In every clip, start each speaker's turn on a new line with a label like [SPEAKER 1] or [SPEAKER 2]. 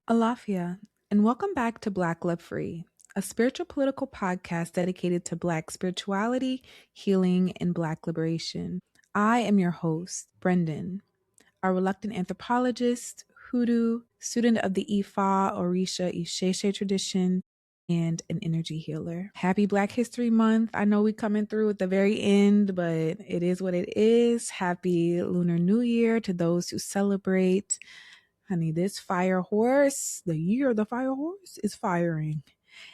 [SPEAKER 1] Alafia, and welcome back to Black.loved.free, a spiritual political podcast dedicated to Black spirituality, healing, and Black liberation. I am your host, Brendan, a reluctant anthropologist, hoodoo, student of the Ifa, Orisha, Isheshe tradition, and an energy healer. Happy Black History Month. I know we're coming through at the very end, but it is what it is. Happy Lunar New Year to those who celebrate. Honey, this fire horse, the year of the fire horse is firing.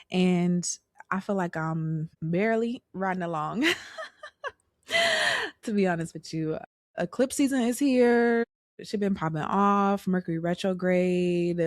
[SPEAKER 1] And I feel like I'm barely riding along. To be honest with you, eclipse season is here. Shit been popping off. Mercury retrograde.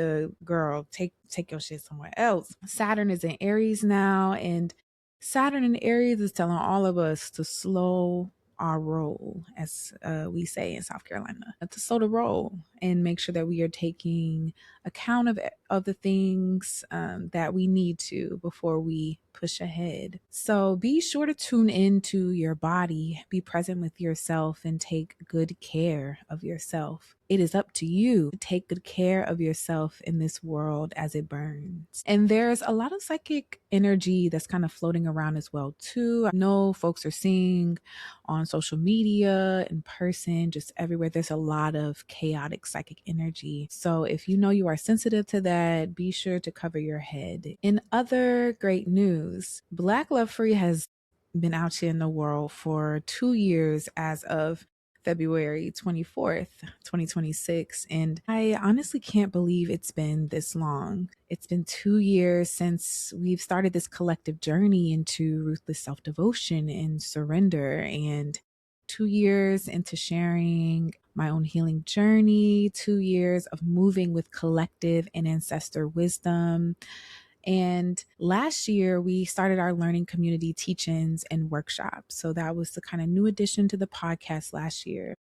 [SPEAKER 1] Girl, take your shit somewhere else. Saturn is in Aries now, and Saturn in Aries is telling all of us to slow our roll, as we say in South Carolina, to slow the roll and make sure that we are taking account of the things that we need to before we push ahead. So be sure to tune into your body, be present with yourself, and take good care of yourself. It is up to you to take good care of yourself in this world as it burns. And there's a lot of psychic energy that's kind of floating around as well too. I know folks are seeing on social media, in person, just everywhere. There's a lot of chaotic psychic energy. So if you know you are sensitive to that, be sure to cover your head. In other great news, Black.loved.free has been out here in the world for 2 years as of February 24th, 2026. And I honestly can't believe it's been this long. It's been 2 years since we've started this collective journey into ruthless self devotion and surrender. And 2 years into sharing my own healing journey, 2 years of moving with collective and ancestor wisdom. And last year, we started our learning community teach-ins and workshops. So that was the kind of new addition to the podcast last year.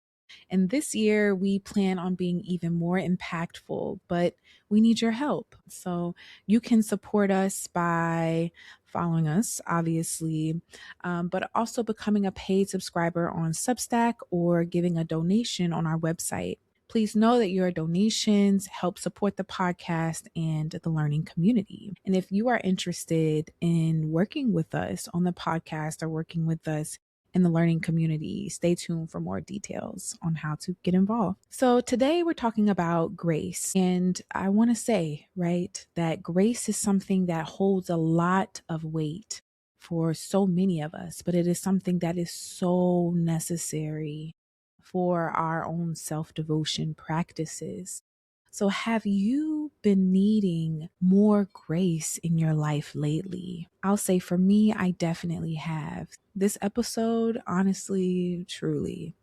[SPEAKER 1] And this year, we plan on being even more impactful, but we need your help. So you can support us by following us, obviously, but also becoming a paid subscriber on Substack or giving a donation on our website. Please know that your donations help support the podcast and the learning community. And if you are interested in working with us on the podcast or working with us in the learning community, stay tuned for more details on how to get involved. So today we're talking about grace. And I want to say, right, that grace is something that holds a lot of weight for so many of us, but it is something that is so necessary for our own self-devotion practices. So, have you been needing more grace in your life lately? I'll say for me, I definitely have. This episode, honestly, truly,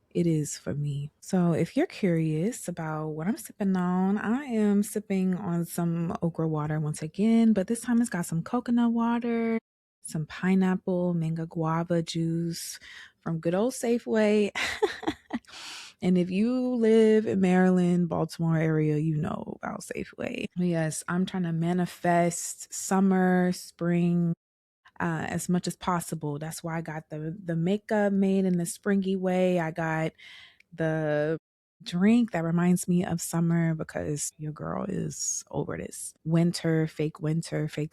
[SPEAKER 1] it is for me. So, if you're curious about what I'm sipping on, I am sipping on some okra water once again, but this time it's got some coconut water, some pineapple, mango guava juice from good old Safeway. And if you live in Maryland, Baltimore area, you know about Safeway. Yes, I'm trying to manifest summer, spring, as much as possible. That's why I got the makeup made in the springy way. I got the drink that reminds me of summer because your girl is over this winter, fake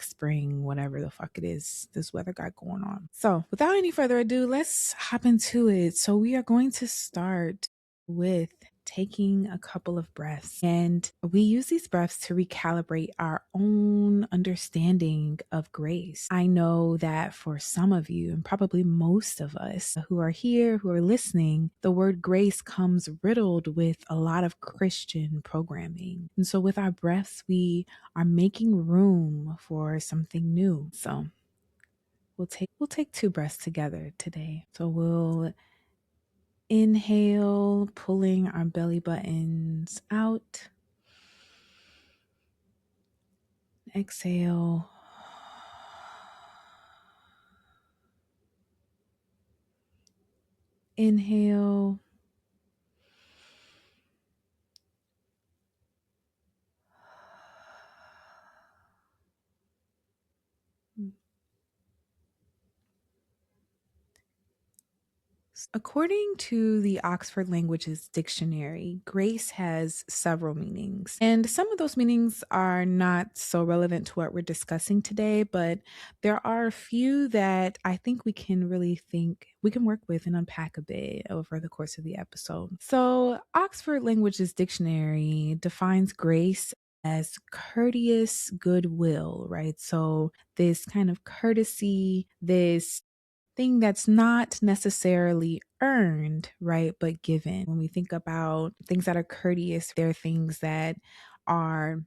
[SPEAKER 1] spring, whatever the fuck it is this weather got going on. So without any further ado, let's hop into it. So we are going to start with taking a couple of breaths. And we use these breaths to recalibrate our own understanding of grace. I know that for some of you, and probably most of us who are here, who are listening, the word grace comes riddled with a lot of Christian programming. And so with our breaths, we are making room for something new. So we'll take two breaths together today. So we'll inhale, pulling our belly buttons out. Exhale. Inhale. According to the Oxford Languages Dictionary, grace has several meanings. And some of those meanings are not so relevant to what we're discussing today, but there are a few that I think we can work with and unpack a bit over the course of the episode. So, Oxford Languages Dictionary defines grace as courteous goodwill, right? So, this kind of courtesy, this thing that's not necessarily earned, right, but given. When we think about things that are courteous, they're things are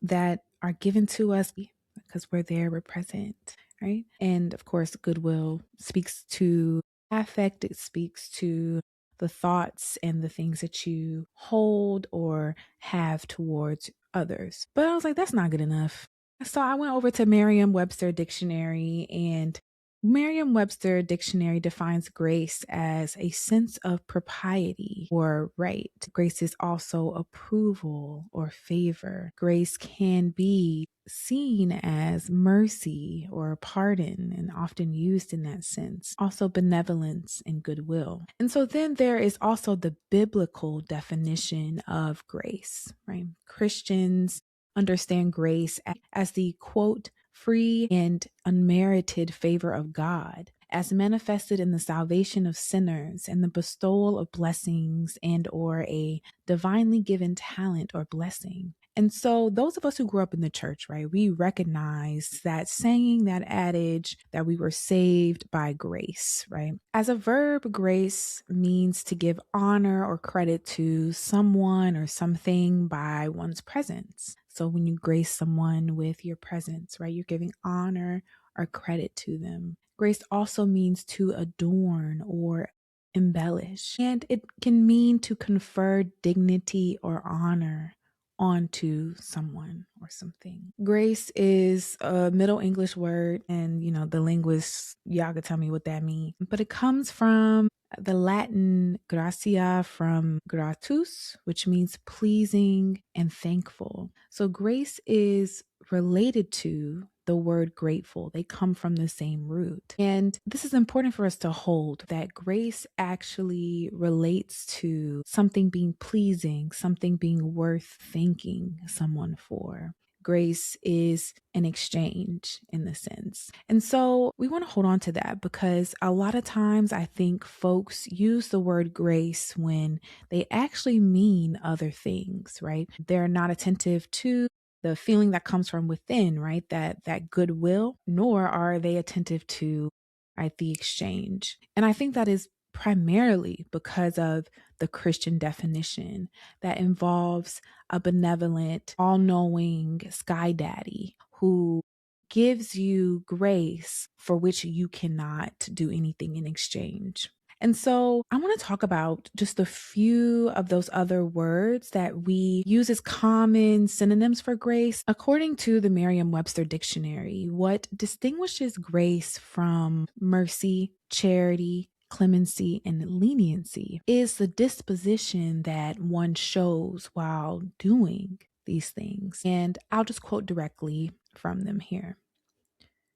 [SPEAKER 1] that are given to us because we're there, we're present, right? And of course, goodwill speaks to affect, it speaks to the thoughts and the things that you hold or have towards others. But I was like, that's not good enough. So I went over to Merriam-Webster Dictionary, and Merriam-Webster Dictionary defines grace as a sense of propriety or right. Grace is also approval or favor. Grace can be seen as mercy or pardon and often used in that sense. Also benevolence and goodwill. And so then there is also the biblical definition of grace, right? Christians understand grace as the quote, free and unmerited favor of God, as manifested in the salvation of sinners and the bestowal of blessings and or a divinely given talent or blessing. And so those of us who grew up in the church, right, we recognize that saying, that adage that we were saved by grace, right? As a verb, grace means to give honor or credit to someone or something by one's presence. So when you grace someone with your presence, right, you're giving honor or credit to them. Grace also means to adorn or embellish, and it can mean to confer dignity or honor onto someone or something. Grace is a Middle English word, and the linguists, y'all could tell me what that means. But it comes from the Latin gratia from gratus, which means pleasing and thankful. So grace is related to the word grateful. They come from the same root. And this is important for us to hold, that grace actually relates to something being pleasing, something being worth thanking someone for. Grace is an exchange in the sense. And so we want to hold on to that, because a lot of times I think folks use the word grace when they actually mean other things, right? They're not attentive to the feeling that comes from within, right? That goodwill, nor are they attentive to, right, the exchange. And I think that is primarily because of the Christian definition that involves a benevolent, all-knowing sky daddy who gives you grace for which you cannot do anything in exchange. And so I want to talk about just a few of those other words that we use as common synonyms for grace. According to the Merriam-Webster Dictionary, what distinguishes grace from mercy, charity, clemency, and leniency is the disposition that one shows while doing these things. And I'll just quote directly from them here.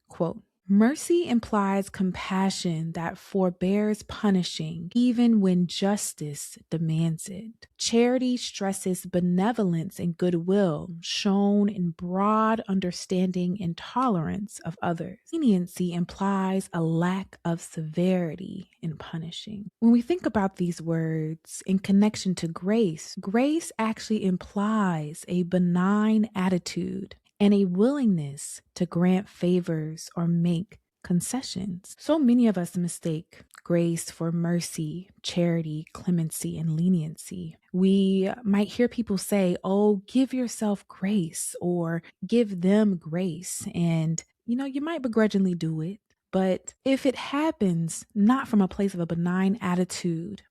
[SPEAKER 1] Quote, mercy implies compassion that forbears punishing even when justice demands it. Charity stresses benevolence and goodwill shown in broad understanding and tolerance of others. Leniency implies a lack of severity in punishing. When we think about these words in connection to grace, grace actually implies a benign attitude and a willingness to grant favors or make concessions. So many of us mistake grace for mercy, charity, clemency, and leniency. We might hear people say, oh, give yourself grace, or give them grace. And, you might begrudgingly do it. But if it happens not from a place of a benign attitude,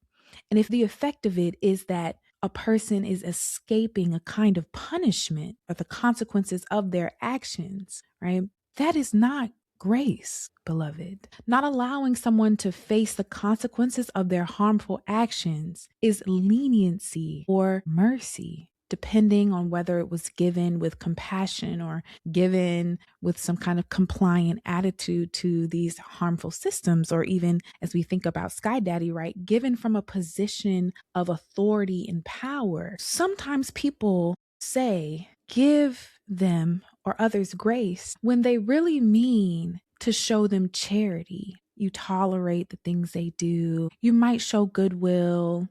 [SPEAKER 1] and if the effect of it is that a person is escaping a kind of punishment or the consequences of their actions, right? That is not grace, beloved. Not allowing someone to face the consequences of their harmful actions is leniency or mercy. depending on whether it was given with compassion or given with some kind of compliant attitude to these harmful systems, or even as we think about Sky Daddy, right, given from a position of authority and power. Sometimes people say, give them or others grace when they really mean to show them charity. You tolerate the things they do. You might show goodwill.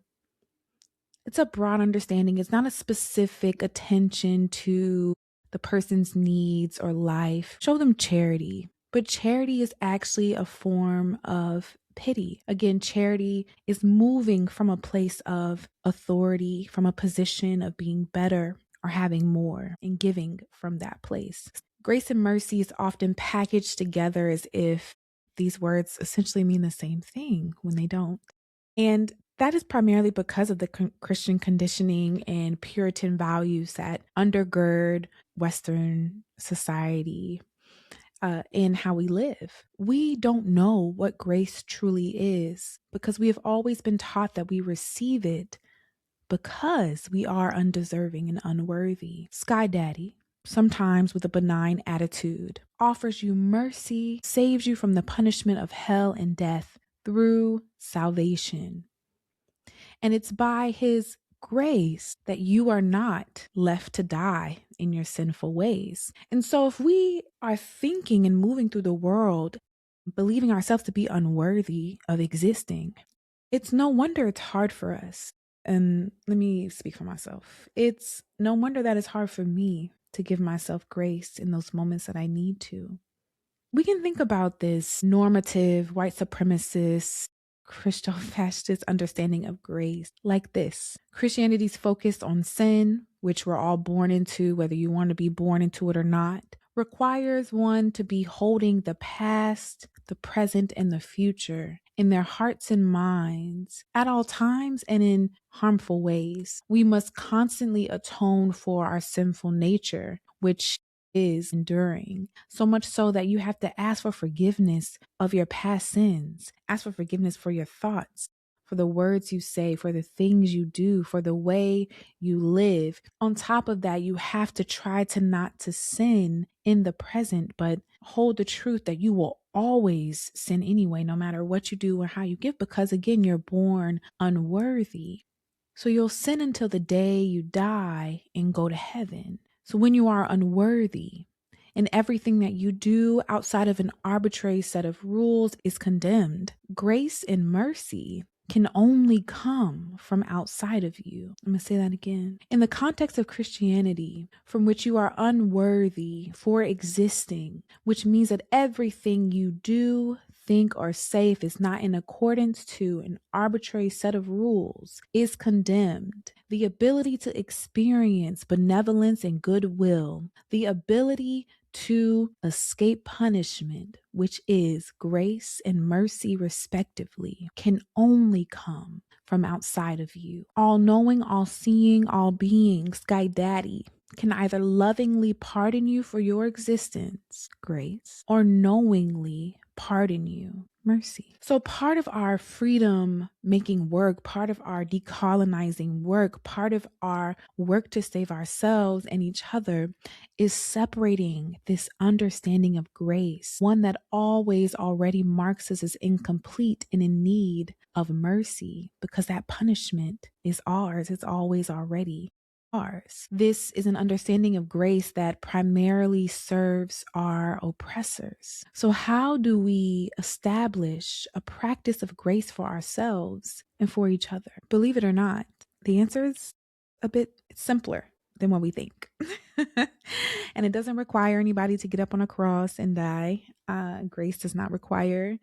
[SPEAKER 1] It's a broad understanding. It's not a specific attention to the person's needs or life. Show them charity. But charity is actually a form of pity. Again, charity is moving from a place of authority, from a position of being better or having more, and giving from that place. Grace and mercy is often packaged together as if these words essentially mean the same thing when they don't. And that is primarily because of the Christian conditioning and Puritan values that undergird Western society in how we live. We don't know what grace truly is because we have always been taught that we receive it because we are undeserving and unworthy. Sky Daddy, sometimes with a benign attitude, offers you mercy, saves you from the punishment of hell and death through salvation. And it's by his grace that you are not left to die in your sinful ways. And so if we are thinking and moving through the world, believing ourselves to be unworthy of existing, it's no wonder it's hard for us. And let me speak for myself. It's no wonder that it's hard for me to give myself grace in those moments that I need to. We can think about this normative, white supremacist, Christo-fascist understanding of grace like this. Christianity's focus on sin, which we're all born into, whether you want to be born into it or not, requires one to be holding the past, the present, and the future in their hearts and minds at all times and in harmful ways. We must constantly atone for our sinful nature, which is enduring, so much so that you have to ask for forgiveness of your past sins, ask for forgiveness for your thoughts, for the words you say, for the things you do, for the way you live. On top of that, you have to try to not to sin in the present, but hold the truth that you will always sin anyway, no matter what you do or how you give, because again, you're born unworthy. So you'll sin until the day you die and go to heaven. So when you are unworthy and everything that you do outside of an arbitrary set of rules is condemned, grace and mercy can only come from outside of you. I'm going to say that again. In the context of Christianity, from which you are unworthy for existing, which means that everything you do, think, or say, if it's not in accordance to an arbitrary set of rules, is condemned. The ability to experience benevolence and goodwill, the ability to escape punishment, which is grace and mercy respectively, can only come from outside of you. All knowing, all seeing, all being, Sky Daddy can either lovingly pardon you for your existence, grace, or knowingly pardon you, mercy. So part of our freedom making work, part of our decolonizing work, part of our work to save ourselves and each other is separating this understanding of grace, one that always already marks us as incomplete and in need of mercy, because that punishment is ours. It's always already ours. This is an understanding of grace that primarily serves our oppressors. So how do we establish a practice of grace for ourselves and for each other? Believe it or not, the answer is a bit simpler than what we think. And it doesn't require anybody to get up on a cross and die. Grace does not require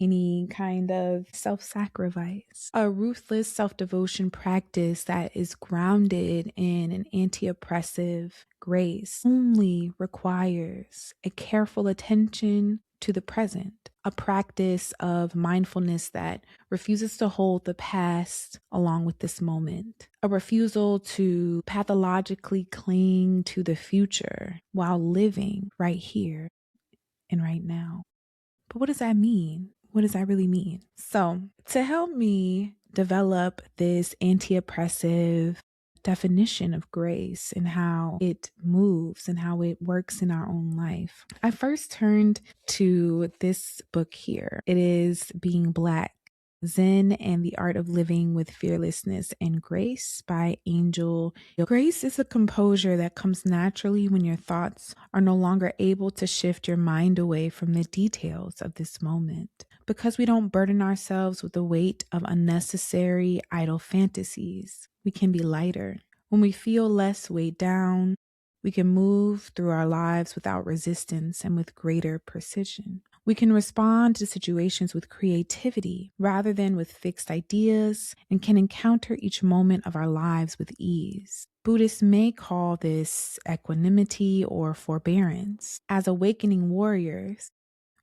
[SPEAKER 1] any kind of self-sacrifice. A ruthless self-devotion practice that is grounded in an anti-oppressive grace only requires a careful attention to the present, a practice of mindfulness that refuses to hold the past along with this moment, a refusal to pathologically cling to the future while living right here and right now. But what does that mean? What does that really mean? So, to help me develop this anti-oppressive, definition of grace and how it moves and how it works in our own life. I first turned to this book here. It is Being Black, Zen and the Art of Living with Fearlessness and Grace by Angel. Grace is a composure that comes naturally when your thoughts are no longer able to shift your mind away from the details of this moment. Because we don't burden ourselves with the weight of unnecessary, idle fantasies, we can be lighter. When we feel less weighed down, we can move through our lives without resistance and with greater precision. We can respond to situations with creativity rather than with fixed ideas and can encounter each moment of our lives with ease. Buddhists may call this equanimity or forbearance. As awakening warriors,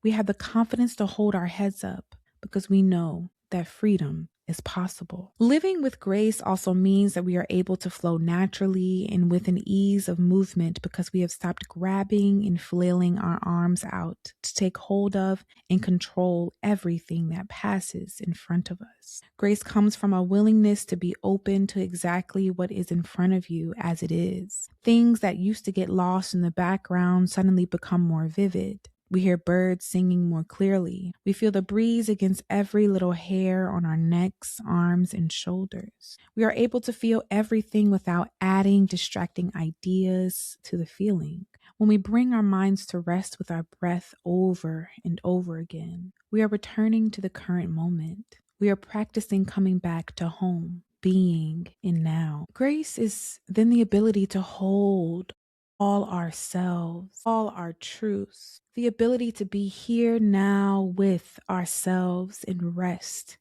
[SPEAKER 1] we have the confidence to hold our heads up because we know that freedom is possible. Living with grace also means that we are able to flow naturally and with an ease of movement because we have stopped grabbing and flailing our arms out to take hold of and control everything that passes in front of us. Grace comes from a willingness to be open to exactly what is in front of you as it is. Things that used to get lost in the background suddenly become more vivid. We hear birds singing more clearly. We feel the breeze against every little hair on our necks, arms, and shoulders. We are able to feel everything without adding distracting ideas to the feeling. When we bring our minds to rest with our breath over and over again, we are returning to the current moment. We are practicing coming back to home, being in now. Grace is then the ability to hold all ourselves, all our truths, the ability to be here now with ourselves and rest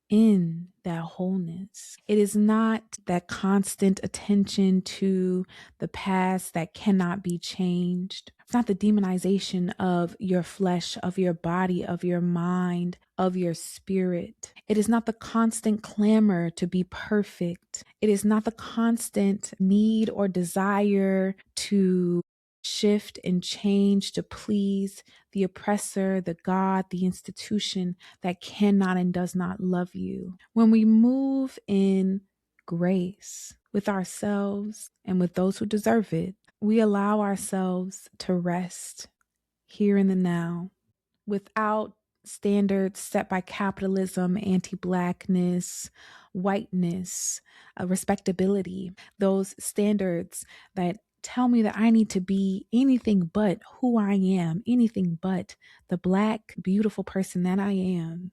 [SPEAKER 1] in that wholeness. It is not that constant attention to the past that cannot be changed. It's not the demonization of your flesh, of your body, of your mind, of your spirit. It is not the constant clamor to be perfect. It is not the constant need or desire to shift and change to please the oppressor, the God, the institution that cannot and does not love you. When we move in grace with ourselves and with those who deserve it, we allow ourselves to rest here in the now without standards set by capitalism, anti-Blackness, whiteness, respectability, those standards that tell me that I need to be anything but who I am, anything but the Black, beautiful person that I am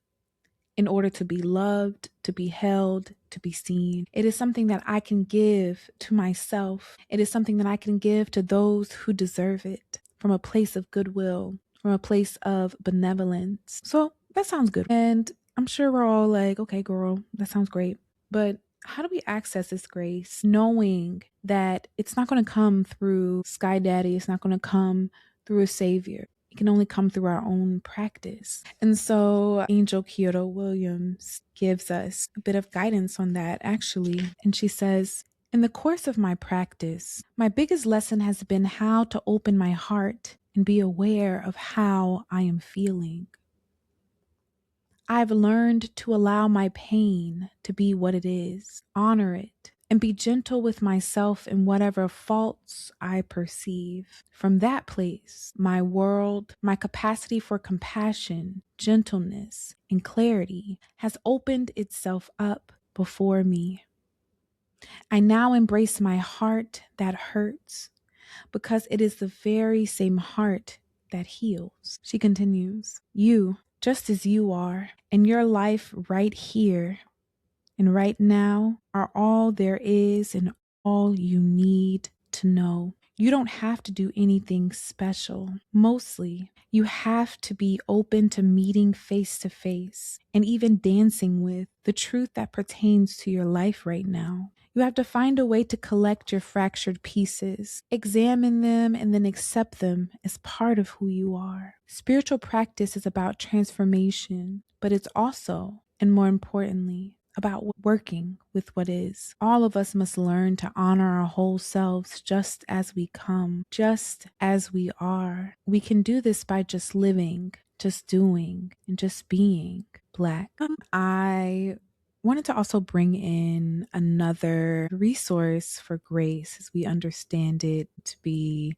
[SPEAKER 1] in order to be loved, to be held, to be seen. It is something that I can give to myself. It is something that I can give to those who deserve it from a place of goodwill, from a place of benevolence. So that sounds good. And I'm sure we're all like, okay, girl, that sounds great. But how do we access this grace knowing that it's not going to come through Sky Daddy? It's not going to come through a savior. It can only come through our own practice. And so Angel Kyoto Williams gives us a bit of guidance on that, actually. And she says, in the course of my practice, my biggest lesson has been how to open my heart and be aware of how I am feeling. I've learned to allow my pain to be what it is, honor it, and be gentle with myself in whatever faults I perceive. From that place, my world, my capacity for compassion, gentleness, and clarity has opened itself up before me. I now embrace my heart that hurts because it is the very same heart that heals. She continues, you, just as you are, and your life right here and right now are all there is and all you need to know. You don't have to do anything special. Mostly, you have to be open to meeting face to face and even dancing with the truth that pertains to your life right now. You have to find a way to collect your fractured pieces, examine them, and then accept them as part of who you are. Spiritual practice is about transformation, but it's also, and more importantly, about working with what is. All of us must learn to honor our whole selves just as we come, just as we are. We can do this by just living, just doing, and just being Black. I Wanted to also bring in another resource for grace as we understand it to be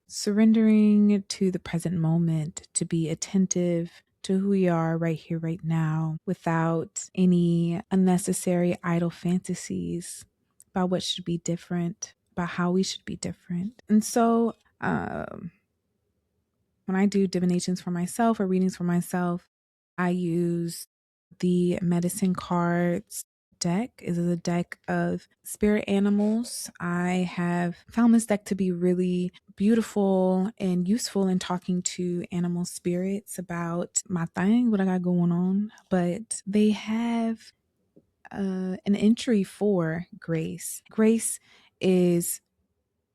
[SPEAKER 1] surrendering to the present moment, to be attentive to who we are right here, right now, without any unnecessary idle fantasies about what should be different, about how we should be different. And so, when I do divinations for myself or readings for myself, I use the medicine cards deck. It is a deck of spirit animals. I have found this deck to be really beautiful and useful in talking to animal spirits about my thing, what I got going on. But they have an entry for grace. Grace is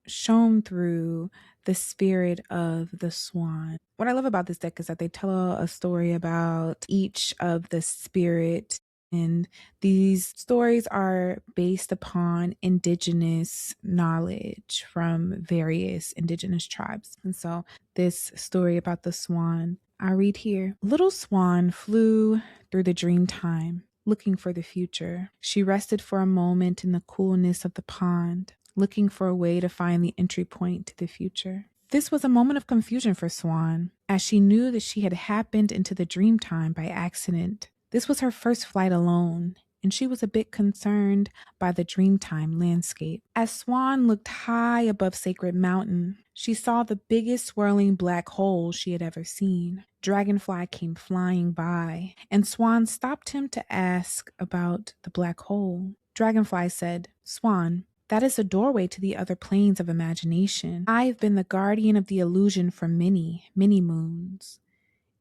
[SPEAKER 1] shown through the spirit of the swan. What I love about this deck is that they tell a story about each of the spirit, and these stories are based upon indigenous knowledge from various indigenous tribes. And so this story about the swan, I read here. Little swan flew through the dream time, looking for the future. She rested for a moment in the coolness of the pond, looking for a way to find the entry point to the future. This was a moment of confusion for Swan, as she knew that she had happened into the dream time by accident. This was her first flight alone, and she was a bit concerned by the dreamtime landscape. As Swan looked high above Sacred Mountain, she saw the biggest swirling black hole she had ever seen. Dragonfly came flying by, and Swan stopped him to ask about the black hole. Dragonfly said, "Swan, that is a doorway to the other planes of imagination. I have been the guardian of the illusion for many, many moons.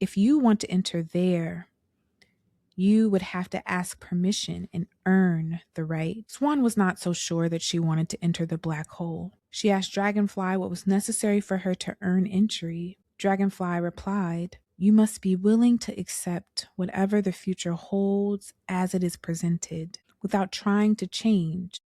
[SPEAKER 1] If you want to enter there, you would have to ask permission and earn the right." Swan was not so sure that she wanted to enter the black hole. She asked Dragonfly what was necessary for her to earn entry. Dragonfly replied, "You must be willing to accept whatever the future holds as it is presented, without trying to change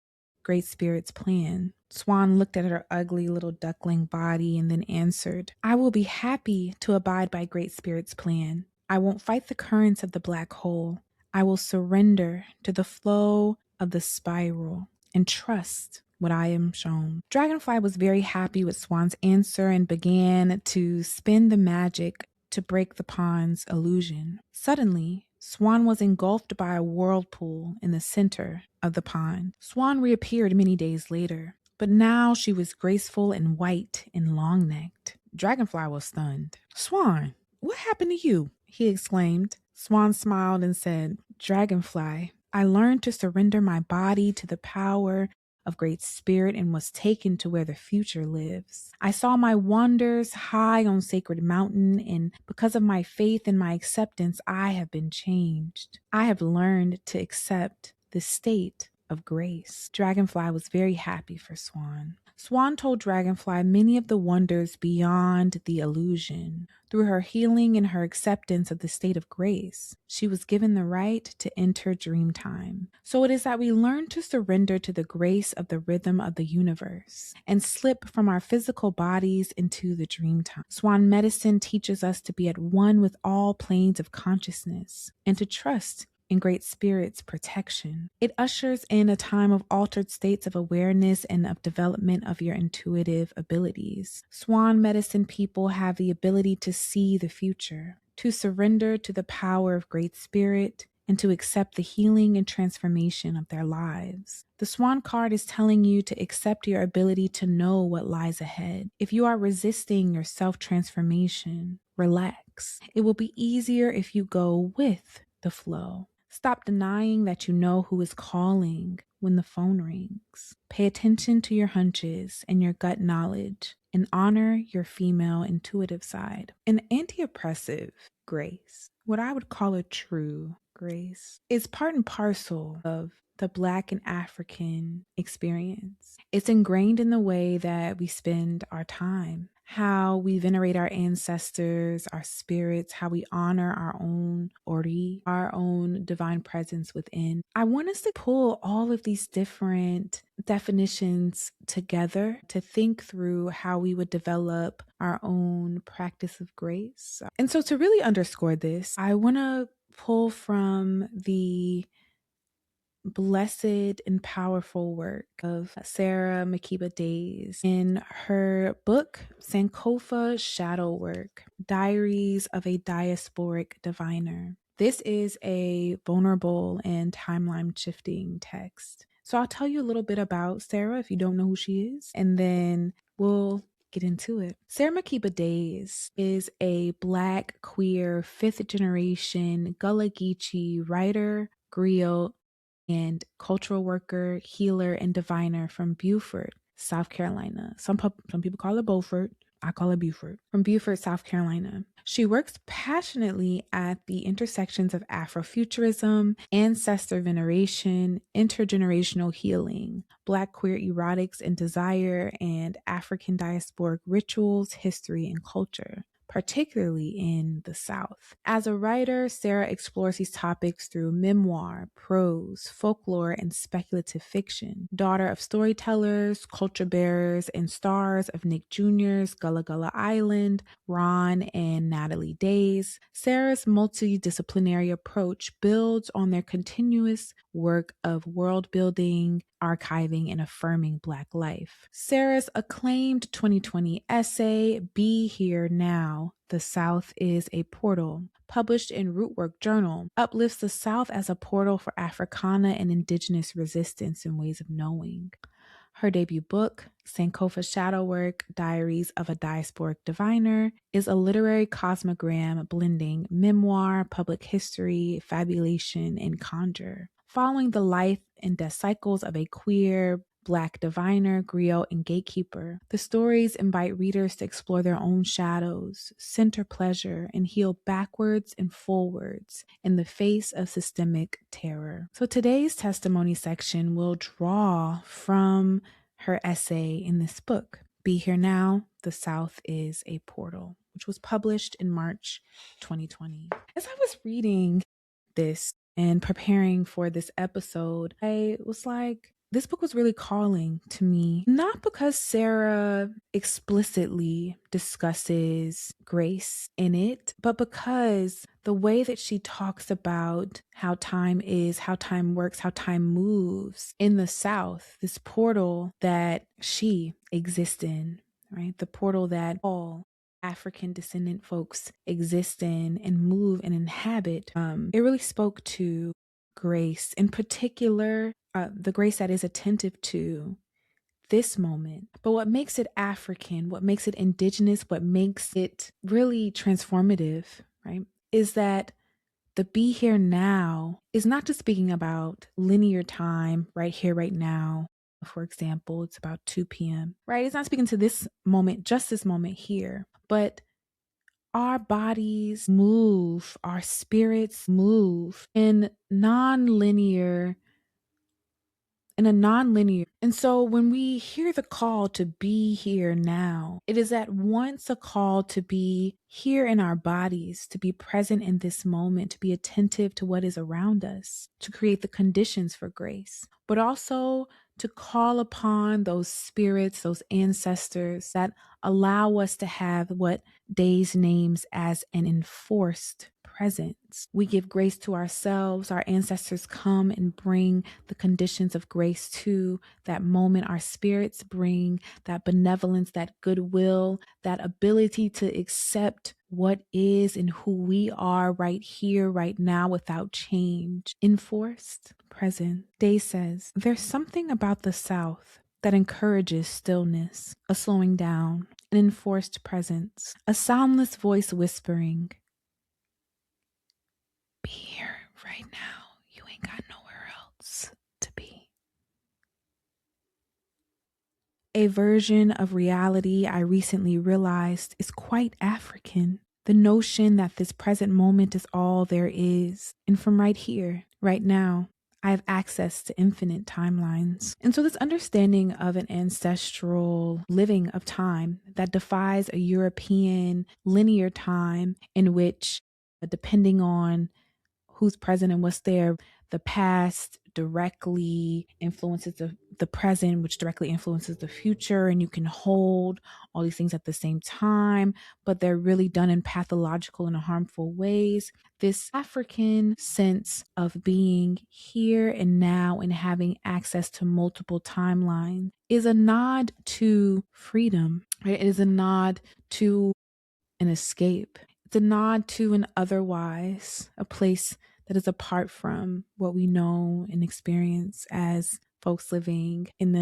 [SPEAKER 1] Great Spirit's plan." Swan looked at her ugly little duckling body and then answered, "I will be happy to abide by Great Spirit's plan. I won't fight the currents of the black hole. I will surrender to the flow of the spiral and trust what I am shown." Dragonfly was very happy with Swan's answer and began to spin the magic to break the pond's illusion. Suddenly, Swan was engulfed by a whirlpool in the center of the pond. Swan reappeared many days later, but now she was graceful and white and long-necked. Dragonfly was stunned. "Swan, what happened to you?" he exclaimed. Swan smiled and said, "Dragonfly, I learned to surrender my body to the power of Great Spirit and was taken to where the future lives. I saw my wonders high on Sacred Mountain, and because of my faith and my acceptance, I have been changed. I have learned to accept the state of grace." Dragonfly was very happy for Swan. Swan told Dragonfly many of the wonders beyond the illusion. Through her healing and her acceptance of the state of grace, she was given the right to enter Dreamtime. So it is that we learn to surrender to the grace of the rhythm of the universe and slip from our physical bodies into the Dreamtime. Swan medicine teaches us to be at one with all planes of consciousness and to trust in Great Spirit's protection. It ushers in a time of altered states of awareness and of development of your intuitive abilities. Swan medicine people have the ability to see the future, to surrender to the power of Great Spirit, and to accept the healing and transformation of their lives. The Swan card is telling you to accept your ability to know what lies ahead. If you are resisting your self-transformation, relax. It will be easier if you go with the flow. Stop denying that you know who is calling when the phone rings. Pay attention to your hunches and your gut knowledge and honor your female intuitive side. An anti-oppressive grace, what I would call a true grace, is part and parcel of the Black and African experience. It's ingrained in the way that we spend our time, how we venerate our ancestors, our spirits, how we honor our own Ori, our own divine presence within. I want us to pull all of these different definitions together to think through how we would develop our own practice of grace. And so to really underscore this, I want to pull from the blessed and powerful work of Sarah Makiba Days in her book, Sankofa Shadow Work, Diaries of a Diasporic Diviner. This is a vulnerable and timeline shifting text. So I'll tell you a little bit about Sarah if you don't know who she is, and then we'll get into it. Sarah Makiba Days is a Black, queer, fifth generation Gullah Geechee writer, griot, and cultural worker, healer, and diviner from Beaufort, South Carolina. Some people call it Beaufort. I call it Beaufort. From Beaufort, South Carolina. She works passionately at the intersections of Afrofuturism, ancestor veneration, intergenerational healing, Black queer erotics and desire, and African diasporic rituals, history, and culture, particularly in the South. As a writer, Sarah explores these topics through memoir, prose, folklore, and speculative fiction. Daughter of storytellers, culture bearers, and stars of Nick Jr.'s Gullah Gullah Island, Ron and Natalie Days, Sarah's multidisciplinary approach builds on their continuous work of world building, archiving, and affirming Black life. Sarah's acclaimed 2020 essay, Be Here Now, The South is a Portal, published in Rootwork Journal, uplifts the South as a portal for Africana and Indigenous resistance and ways of knowing. Her debut book, Sankofa Shadow Work, Diaries of a Diasporic Diviner, is a literary cosmogram blending memoir, public history, fabulation, and conjure. Following the life and death cycles of a queer, Black diviner, griot, and gatekeeper, the stories invite readers to explore their own shadows, center pleasure, and heal backwards and forwards in the face of systemic terror. So today's testimony section will draw from her essay in this book, Be Here Now, The South is a Portal, which was published in March 2020. As I was reading this and preparing for this episode, I was like, this book was really calling to me, not because Sarah explicitly discusses grace in it, but because the way that she talks about how time is, how time works, how time moves in the South, this portal that she exists in, right? The portal that all African descendant folks exist in and move and inhabit. It really spoke to grace, in particular, the grace that is attentive to this moment. But what makes it African, what makes it indigenous, what makes it really transformative, right, is that the be here now is not just speaking about linear time, right here, right now. For example, it's about 2 p.m., right? It's not speaking to this moment, just this moment here, but our bodies move, our spirits move in non-linear. And so when we hear the call to be here now, it is at once a call to be here in our bodies, to be present in this moment, to be attentive to what is around us, to create the conditions for grace, but also to call upon those spirits, those ancestors that allow us to have what Days names as an enforced presence. We give grace to ourselves. Our ancestors come and bring the conditions of grace to that moment. Our spirits bring that benevolence, that goodwill, that ability to accept what is and who we are right here, right now, without change. Enforced present. Day says, there's something about the South that encourages stillness, a slowing down, an enforced presence, a soundless voice whispering, be here right now. You ain't got nowhere else to be. A version of reality I recently realized is quite African. The notion that this present moment is all there is. And from right here, right now, I have access to infinite timelines. And so this understanding of an ancestral living of time that defies a European linear time in which, depending on who's present and what's there, the past directly influences the present, which directly influences the future. And you can hold all these things at the same time, but they're really done in pathological and harmful ways. This African sense of being here and now and having access to multiple timelines is a nod to freedom, right? It is a nod to an escape. It's a nod to an otherwise, a place that is apart from what we know and experience as folks living in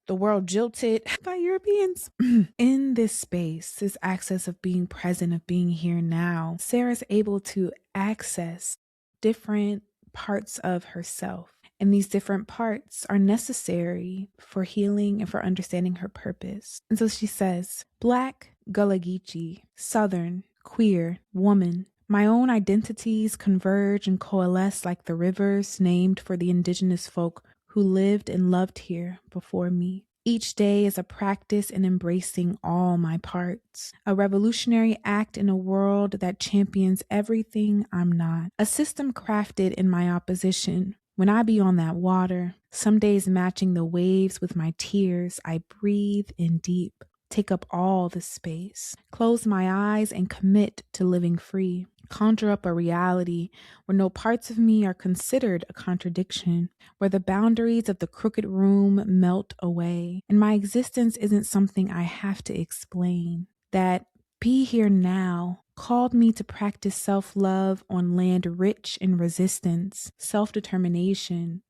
[SPEAKER 1] the world jilted by Europeans. In this space, this access of being present, of being here now, Sarah's able to access different parts of herself. And these different parts are necessary for healing and for understanding her purpose. And so she says, Black, Gullah Geechee, Southern, queer, woman. My own identities converge and coalesce like the rivers named for the indigenous folk who lived and loved here before me. Each day is a practice in embracing all my parts, a revolutionary act in a world that champions everything I'm not, a system crafted in my opposition. When I be on that water, some days matching the waves with my tears, I breathe in deep, take up all the space, close my eyes and commit to living free. Conjure up a reality where no parts of me are considered a contradiction, where the boundaries of the crooked room melt away, and my existence isn't something I have to explain. That be here now called me to practice self-love on land rich in resistance, self-determination,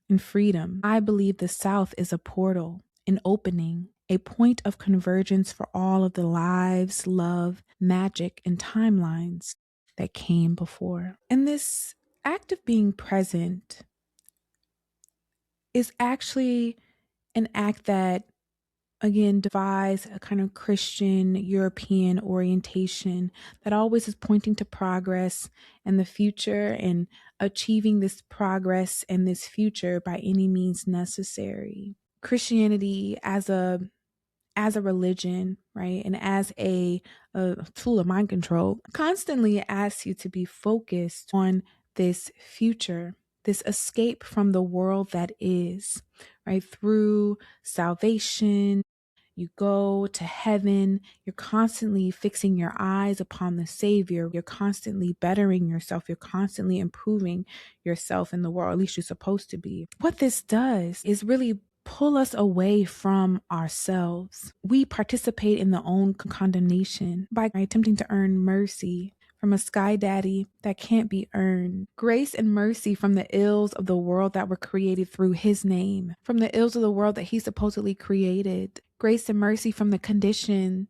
[SPEAKER 1] and freedom. I believe the South is a portal, an opening, a point of convergence for all of the lives, love, magic, and timelines that came before. And this act of being present is actually an act that, again, defies a kind of Christian European orientation that always is pointing to progress and the future and achieving this progress and this future by any means necessary. Christianity as a religion, right, and as a tool of mind control, constantly asks you to be focused on this future, this escape from the world that is, right, through salvation. You go to heaven. You're constantly fixing your eyes upon the Savior. You're constantly bettering yourself. You're constantly improving yourself in the world. At least you're supposed to be. What this does is really pull us away from ourselves. We participate in the own condemnation by attempting to earn mercy from a sky daddy that can't be earned. Grace and mercy from the ills of the world that were created through his name, from the ills of the world that he supposedly created. Grace and mercy from the condition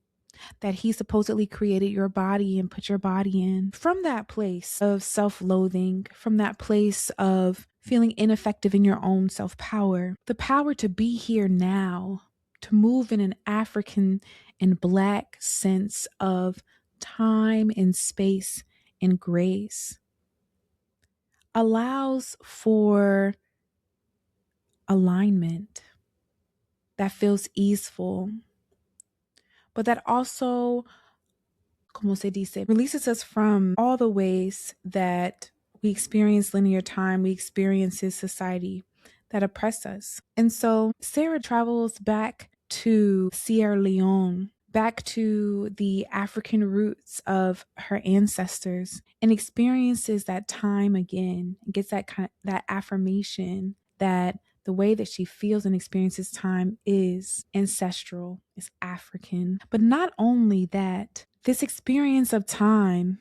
[SPEAKER 1] that he supposedly created your body and put your body in. From that place of self-loathing, from that place of feeling ineffective in your own self-power, the power to be here now, to move in an African and Black sense of time and space and grace, allows for alignment that feels easeful, but that also, como se dice, releases us from all the ways that we experience linear time, we experience this society that oppress us. And so Sarah travels back to Sierra Leone, back to the African roots of her ancestors, and experiences that time again, and gets that affirmation that the way that she feels and experiences time is ancestral, is African. But not only that, this experience of time,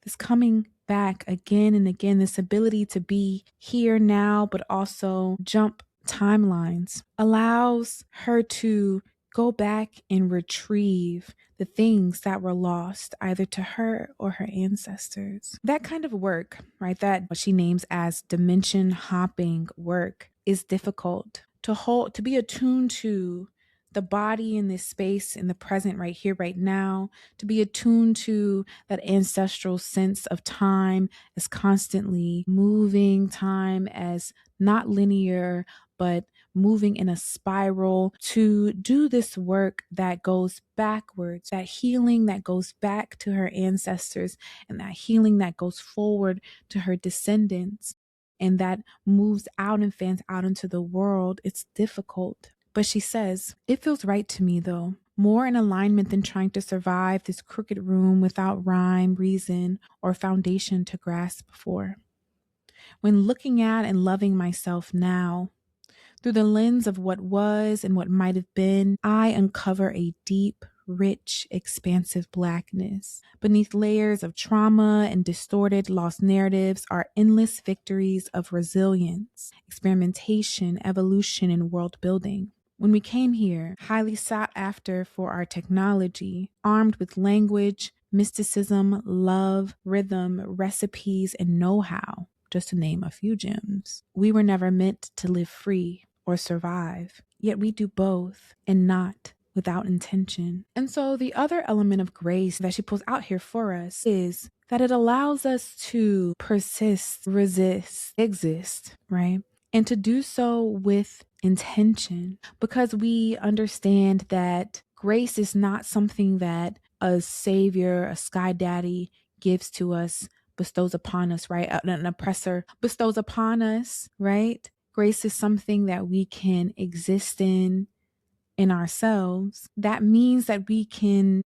[SPEAKER 1] this coming back again and again, this ability to be here now, but also jump timelines, allows her to go back and retrieve the things that were lost either to her or her ancestors. That kind of work, right, that what she names as dimension hopping work, is difficult to hold, to be attuned to the body in this space, in the present, right here, right now, to be attuned to that ancestral sense of time as constantly moving, time as not linear, but moving in a spiral, to do this work that goes backwards, that healing that goes back to her ancestors, and that healing that goes forward to her descendants. and that moves out and fans out into the world, it's difficult. But she says, it feels right to me though, more in alignment than trying to survive this crooked room without rhyme, reason, or foundation to grasp for. When looking at and loving myself now, through the lens of what was and what might have been, I uncover a deep, rich, expansive blackness. Beneath layers of trauma and distorted, lost narratives are endless victories of resilience, experimentation, evolution, and world building. When we came here, highly sought after for our technology, armed with language, mysticism, love, rhythm, recipes, and know how, just to name a few gems, we were never meant to live free or survive. Yet we do both, and not without intention. And so the other element of grace that she pulls out here for us is that it allows us to persist, resist, exist, right? And to do so with intention, because we understand that grace is not something that a savior, a sky daddy gives to us, bestows upon us, right? An oppressor bestows upon us, right? Grace is something that we can exist in ourselves. That means that we can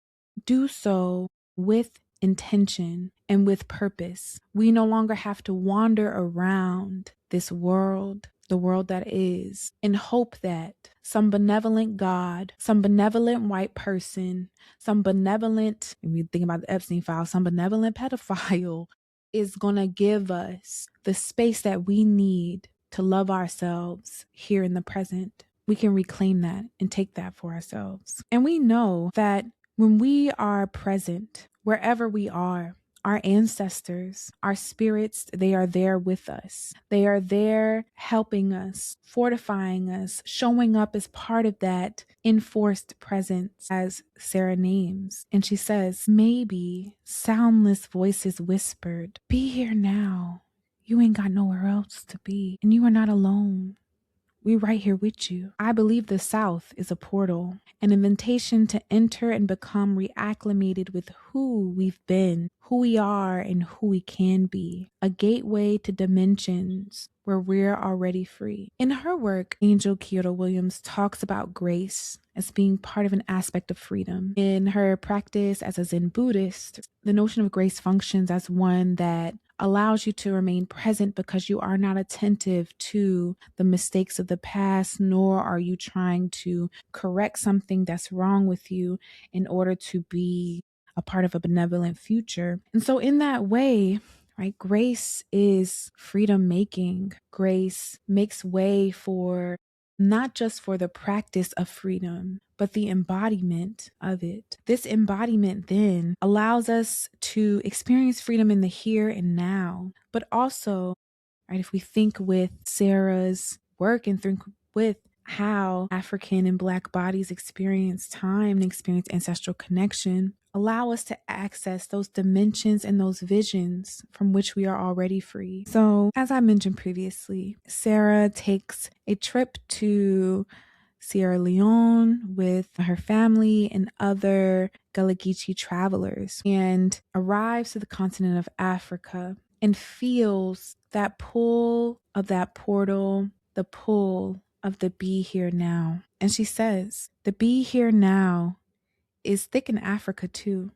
[SPEAKER 1] do so with intention and with purpose. We no longer have to wander around this world, the world that is, in hope that some benevolent God, some benevolent white person, some benevolent, if you think about the Epstein file, some benevolent pedophile is going to give us the space that we need to love ourselves here in the present. We can reclaim that and take that for ourselves. And we know that when we are present, wherever we are, our ancestors, our spirits, they are there with us. They are there helping us, fortifying us, showing up as part of that enforced presence, as Sarah names. And she says, maybe soundless voices whispered, be here now. You ain't got nowhere else to be, and you are not alone. We right here with you. I believe the South is a portal, an invitation to enter and become reacclimated with who we've been, who we are, and who we can be. A gateway to dimensions where we're already free. In her work, Angel Kyoto Williams talks about grace as being part of an aspect of freedom. In her practice as a Zen Buddhist, the notion of grace functions as one that allows you to remain present because you are not attentive to the mistakes of the past, nor are you trying to correct something that's wrong with you in order to be a part of a benevolent future. And so in that way, right, grace is freedom making. Grace makes way for not just for the practice of freedom, but the embodiment of it. This embodiment then allows us to experience freedom in the here and now, but also, right, if we think with Sarah's work and think with how African and Black bodies experience time and experience ancestral connection, allow us to access those dimensions and those visions from which we are already free. So, as I mentioned previously, Sarah takes a trip to Sierra Leone with her family and other Gullah Geechee travelers and arrives to the continent of Africa and feels that pull of that portal, the pull of the be here now. And she says, the be here now is thick in Africa too.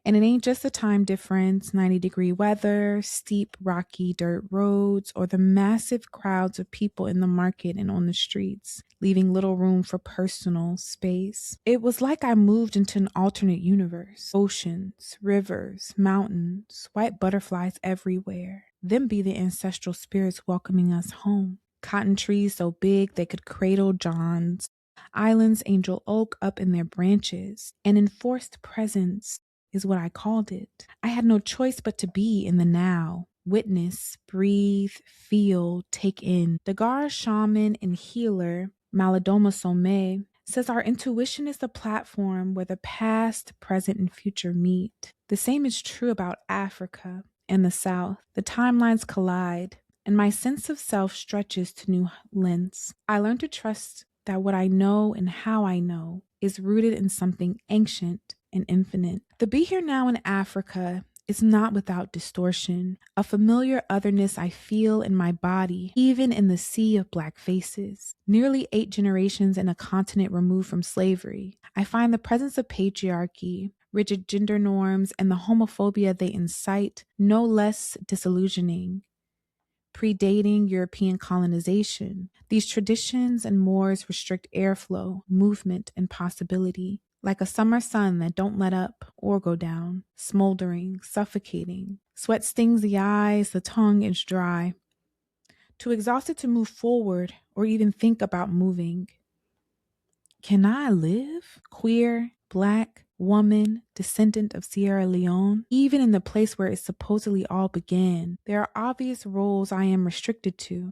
[SPEAKER 1] And it ain't just the time difference, 90-degree weather, steep, rocky dirt roads, or the massive crowds of people in the market and on the streets, leaving little room for personal space. It was like I moved into an alternate universe. Oceans, rivers, mountains, white butterflies everywhere. Them be the ancestral spirits welcoming us home. Cotton trees so big they could cradle Johns. Islands angel oak up in their branches. An enforced presence is what I called it. I had no choice but to be in the now. Witness, breathe, feel, take in. Dagar shaman and healer, Maladoma Somé, says our intuition is the platform where the past, present, and future meet. The same is true about Africa and the South. The timelines collide, and my sense of self stretches to new lengths. I learned to trust that what I know and how I know is rooted in something ancient and infinite. The be here now in Africa is not without distortion, a familiar otherness I feel in my body, even in the sea of black faces. Nearly 8 generations in a continent removed from slavery, I find the presence of patriarchy, rigid gender norms, and the homophobia they incite no less disillusioning. Predating European colonization, these traditions and mores restrict airflow, movement, and possibility. Like a summer sun that don't let up or go down, smoldering, suffocating. Sweat stings the eyes, the tongue is dry. Too exhausted to move forward or even think about moving. Can I live? Queer, black, woman, descendant of Sierra Leone, even in the place where it supposedly all began, there are obvious roles I am restricted to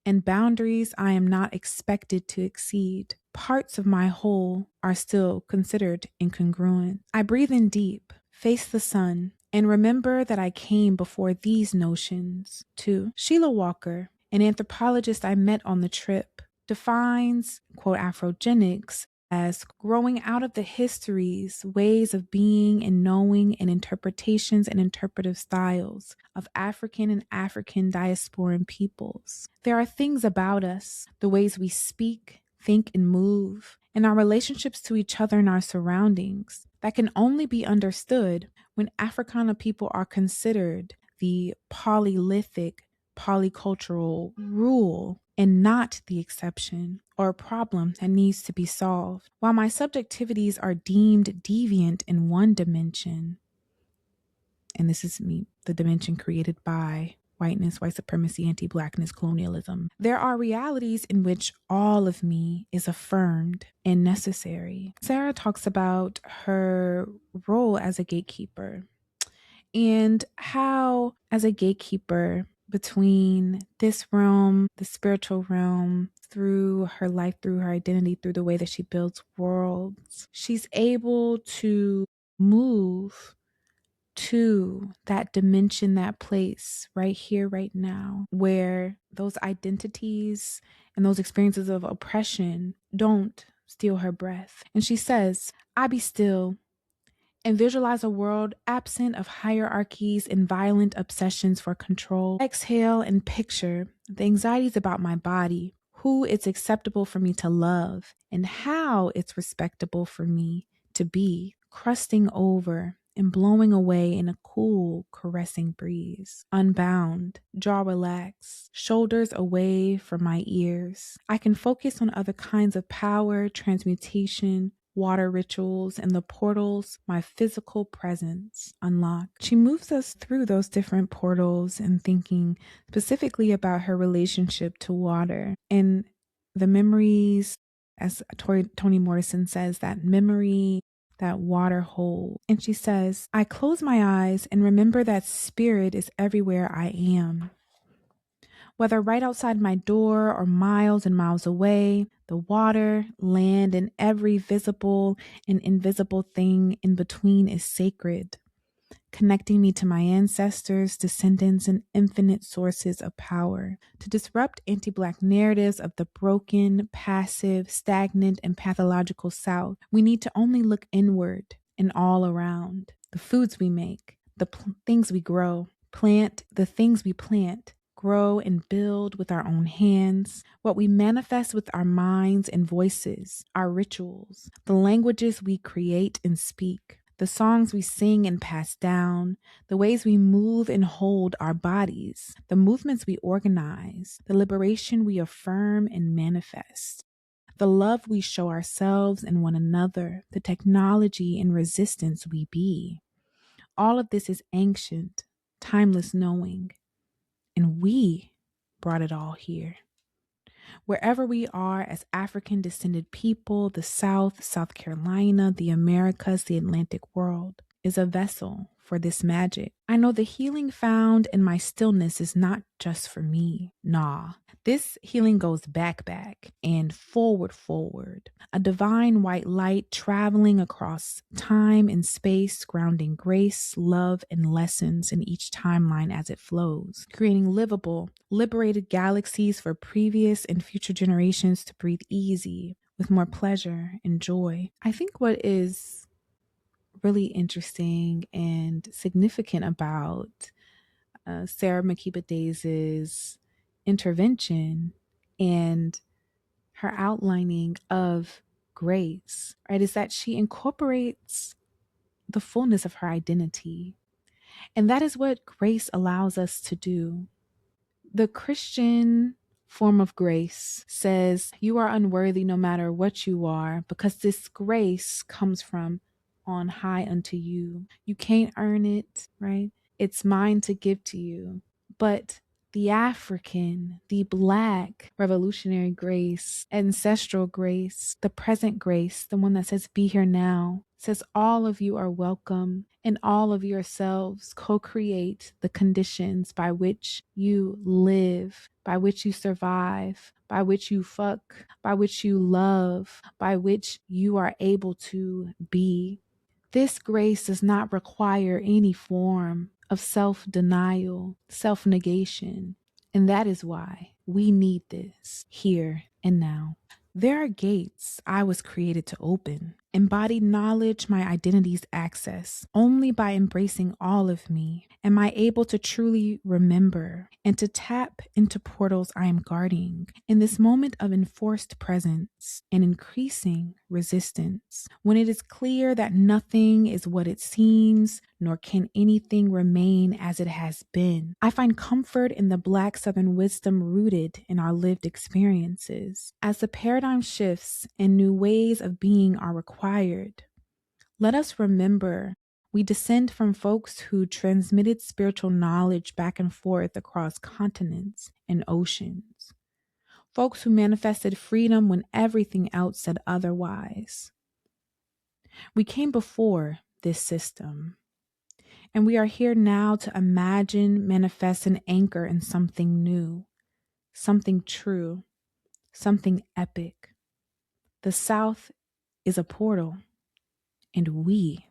[SPEAKER 1] and boundaries I am not expected to exceed. Parts of my whole are still considered incongruent. I breathe in deep, face the sun, and remember that I came before these notions. 2. Sheila Walker, an anthropologist I met on the trip, defines, quote, Afrogenics as growing out of the histories, ways of being and knowing, and interpretations and interpretive styles of African and African diasporan peoples. There are things about us, the ways we speak, think, and move, and our relationships to each other and our surroundings that can only be understood when Africana people are considered the polyolithic, polycultural rule and not the exception or a problem that needs to be solved. While my subjectivities are deemed deviant in one dimension, and this is me, the dimension created by whiteness, white supremacy, anti-blackness, colonialism, there are realities in which all of me is affirmed and necessary. Sarah talks about her role as a gatekeeper and how, as a gatekeeper between this realm, the spiritual realm, through her life, through her identity, through the way that she builds worlds, she's able to move to that dimension, that place right here, right now, where those identities and those experiences of oppression don't steal her breath. And she says, I be still and visualize a world absent of hierarchies and violent obsessions for control. Exhale and picture the anxieties about my body, who it's acceptable for me to love, and how it's respectable for me to be, crusting over and blowing away in a cool, caressing breeze. Unbound, jaw relaxed, shoulders away from my ears. I can focus on other kinds of power, transmutation, water rituals, and the portals my physical presence unlock. She moves us through those different portals and thinking specifically about her relationship to water and the memories, as Toni Morrison says, that memory that water holds. And she says, I close my eyes and remember that spirit is everywhere I am. Whether right outside my door or miles and miles away, the water, land, and every visible and invisible thing in between is sacred, connecting me to my ancestors, descendants, and infinite sources of power. To disrupt anti-Black narratives of the broken, passive, stagnant, and pathological South, we need to only look inward and all around. The foods we make, the things we grow, the things we plant, grow and build with our own hands, what we manifest with our minds and voices, our rituals, the languages we create and speak, the songs we sing and pass down, the ways we move and hold our bodies, the movements we organize, the liberation we affirm and manifest, the love we show ourselves and one another, the technology and resistance we be. All of this is ancient, timeless knowing, and we brought it all here. Wherever we are as African descended people, the South, South Carolina, the Americas, the Atlantic world is a vessel for this magic. I know the healing found in my stillness is not just for me. Nah, this healing goes back and forward. A divine white light traveling across time and space, grounding grace, love, and lessons in each timeline as it flows, creating livable, liberated galaxies for previous and future generations to breathe easy with more pleasure and joy. I think what is really interesting and significant about Sarah Makiba Days' intervention and her outlining of grace, right, is that she incorporates the fullness of her identity. And that is what grace allows us to do. The Christian form of grace says you are unworthy no matter what you are, because this grace comes from on high unto you. You can't earn it, right? It's mine to give to you. But the African, the Black revolutionary grace, ancestral grace, the present grace, the one that says, be here now, says all of you are welcome, and all of yourselves co-create the conditions by which you live, by which you survive, by which you fuck, by which you love, by which you are able to be. This grace does not require any form of self-denial, self-negation, and that is why we need this here and now. There are gates I was created to open. Embodied knowledge, my identity's access. Only by embracing all of me am I able to truly remember and to tap into portals I am guarding. In this moment of enforced presence and increasing resistance, when it is clear that nothing is what it seems, nor can anything remain as it has been, I find comfort in the Black Southern wisdom rooted in our lived experiences. As the paradigm shifts and new ways of being are required, let us remember we descend from folks who transmitted spiritual knowledge back and forth across continents and oceans. Folks who manifested freedom when everything else said otherwise. We came before this system, and we are here now to imagine, manifest, and anchor in something new, something true, something epic. The South is a portal, and we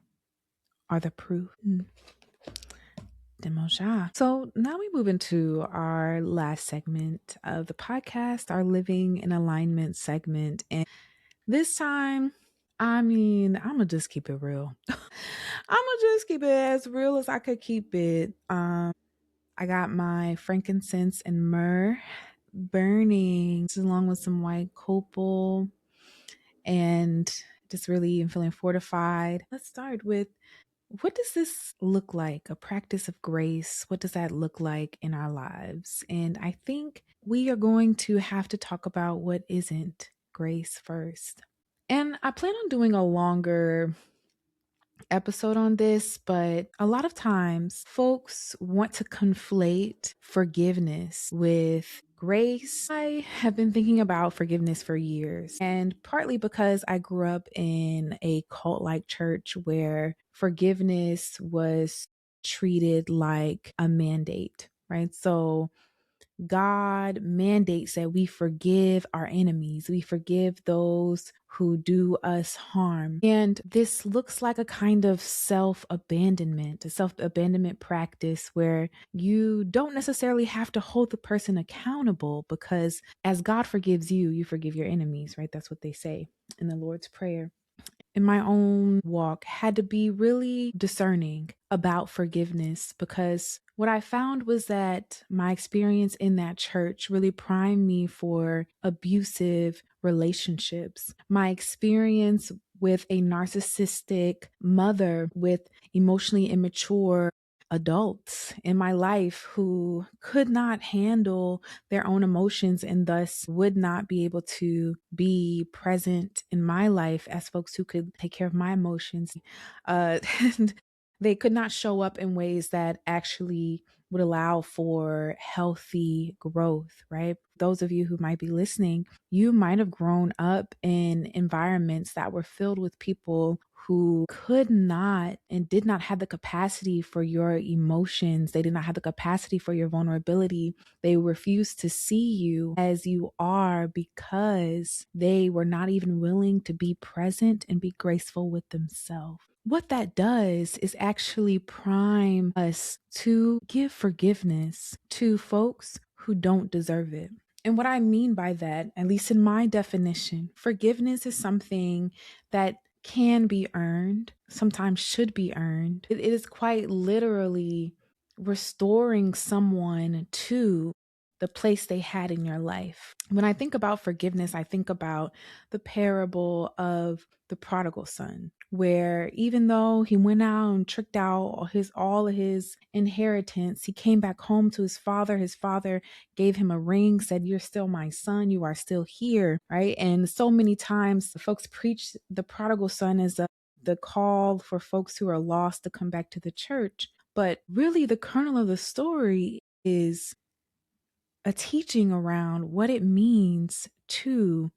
[SPEAKER 1] are the proof. Demoja. So now we move into our last segment of the podcast, our Living in Alignment segment. And this time, I'm going to just keep it real. I'm going to just keep it as real as I could keep it. I got my frankincense and myrrh burning along with some white copal, and just really feeling fortified. Let's start with, what does this look like? A practice of grace. What does that look like in our lives? And I think we are going to have to talk about what isn't grace first. And I plan on doing a longer episode on this, but a lot of times folks want to conflate forgiveness with grace. I have been thinking about forgiveness for years, and partly because I grew up in a cult-like church where forgiveness was treated like a mandate, right? So God mandates that we forgive our enemies. We forgive those who do us harm. And this looks like a kind of self-abandonment, a self-abandonment practice where you don't necessarily have to hold the person accountable, because as God forgives you, you forgive your enemies, right? That's what they say in the Lord's Prayer. In my own walk, had to be really discerning about forgiveness, because what I found was that my experience in that church really primed me for abusive relationships. My experience with a narcissistic mother, with emotionally immature adults in my life who could not handle their own emotions and thus would not be able to be present in my life as folks who could take care of my emotions. And they could not show up in ways that actually would allow for healthy growth, right? Those of you who might be listening, you might have grown up in environments that were filled with people who could not and did not have the capacity for your emotions. They did not have the capacity for your vulnerability. They refused to see you as you are because they were not even willing to be present and be graceful with themselves. What that does is actually prime us to give forgiveness to folks who don't deserve it. And what I mean by that, at least in my definition, forgiveness is something that can be earned, sometimes should be earned. It is quite literally restoring someone to the place they had in your life. When I think about forgiveness, I think about the parable of the prodigal son, where even though he went out and tricked out all of his inheritance, he came back home to his father. His father gave him a ring, said, "You're still my son. You are still here," right? And so many times the folks preach the prodigal son as the call for folks who are lost to come back to the church. But really, the kernel of the story is a teaching around what it means to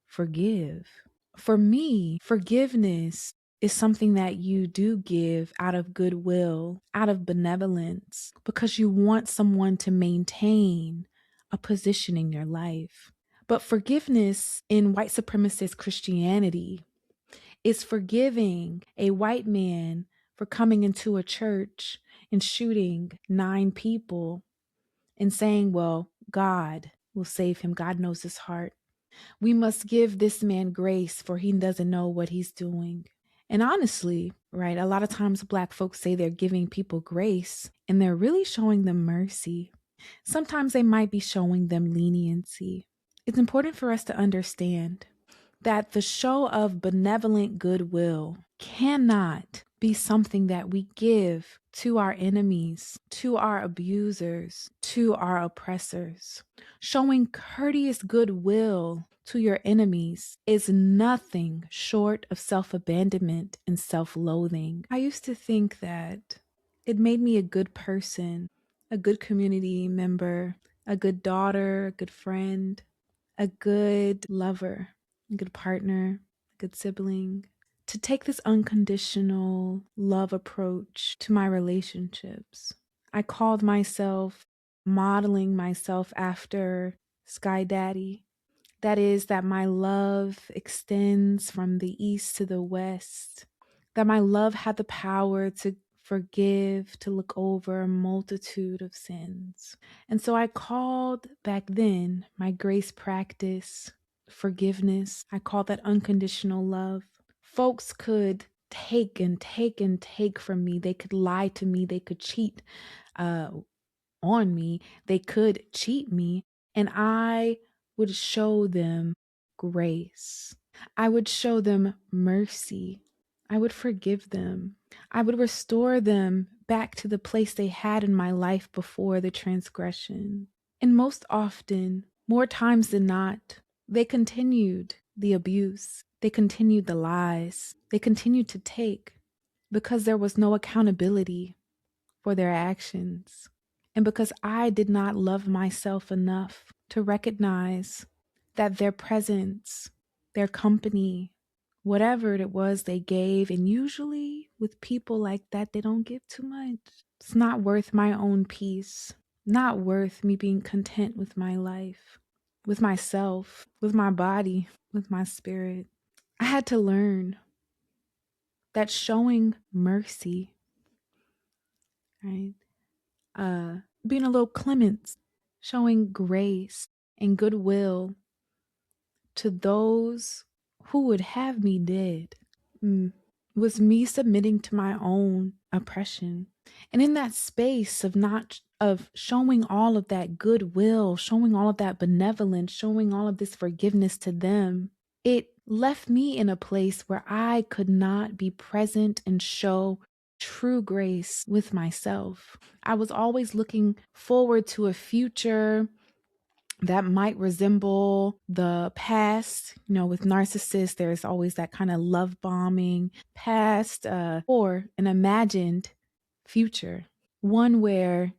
[SPEAKER 1] forgive. For me, forgiveness is something that you do give out of goodwill, out of benevolence, because you want someone to maintain a position in your life. But forgiveness in white supremacist Christianity is forgiving a white man for coming into a church and shooting 9 people and saying, well, God will save him. God knows his heart. We must give this man grace, for he doesn't know what he's doing. And honestly, right, a lot of times Black folks say they're giving people grace and they're really showing them mercy. Sometimes they might be showing them leniency. It's important for us to understand that the show of benevolent goodwill cannot be something that we give to our enemies, to our abusers, to our oppressors. Showing courteous goodwill to your enemies is nothing short of self-abandonment and self-loathing. I used to think that it made me a good person, a good community member, a good daughter, a good friend, a good lover, a good partner, a good sibling, to take this unconditional love approach to my relationships. I called myself modeling myself after Sky Daddy. That is, that my love extends from the east to the west, that my love had the power to forgive, to look over a multitude of sins. And so I called back then my grace practice forgiveness. I called that unconditional love. Folks could take and take and take from me. They could lie to me. They could cheat on me. They could cheat me. And I would show them grace. I would show them mercy. I would forgive them. I would restore them back to the place they had in my life before the transgression. And most often, more times than not, they continued the abuse. They continued the lies. They continued to take because there was no accountability for their actions. And because I did not love myself enough to recognize that their presence, their company, whatever it was they gave, and usually with people like that, they don't give too much. It's not worth my own peace, not worth me being content with my life, with myself, with my body, with my spirit. I had to learn that showing mercy, right? Being a little clement, showing grace and goodwill to those who would have me dead, was me submitting to my own oppression. And in that space of showing all of that goodwill, showing all of that benevolence, showing all of this forgiveness to them, it left me in a place where I could not be present and show true grace with myself. I was always looking forward to a future that might resemble the past. With narcissists, there's always that kind of love bombing past, or an imagined future, one where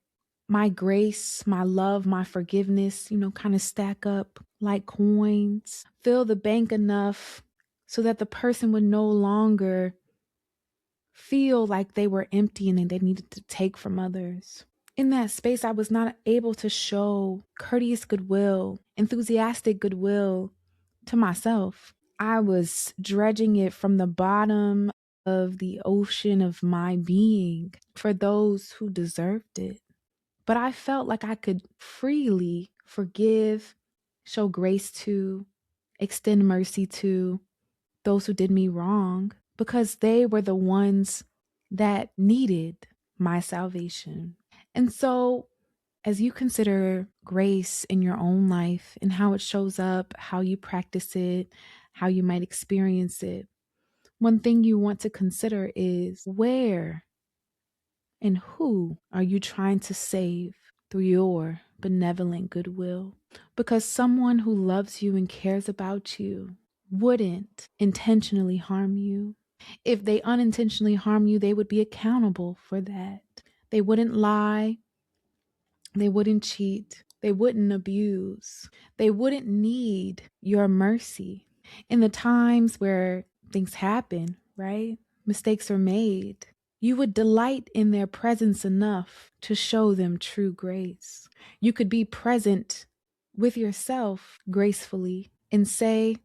[SPEAKER 1] my grace, my love, my forgiveness, kind of stack up like coins, fill the bank enough so that the person would no longer feel like they were empty and they needed to take from others. In that space, I was not able to show courteous goodwill, enthusiastic goodwill to myself. I was dredging it from the bottom of the ocean of my being for those who deserved it. But I felt like I could freely forgive, show grace to, extend mercy to those who did me wrong, because they were the ones that needed my salvation. And so, as you consider grace in your own life and how it shows up, how you practice it, how you might experience it, one thing you want to consider is where and who are you trying to save through your benevolent goodwill? Because someone who loves you and cares about you wouldn't intentionally harm you. If they unintentionally harm you, they would be accountable for that. They wouldn't lie. They wouldn't cheat. They wouldn't abuse. They wouldn't need your mercy. In the times where things happen, right? Mistakes are made. You would delight in their presence enough to show them true grace. You could be present with yourself gracefully and say,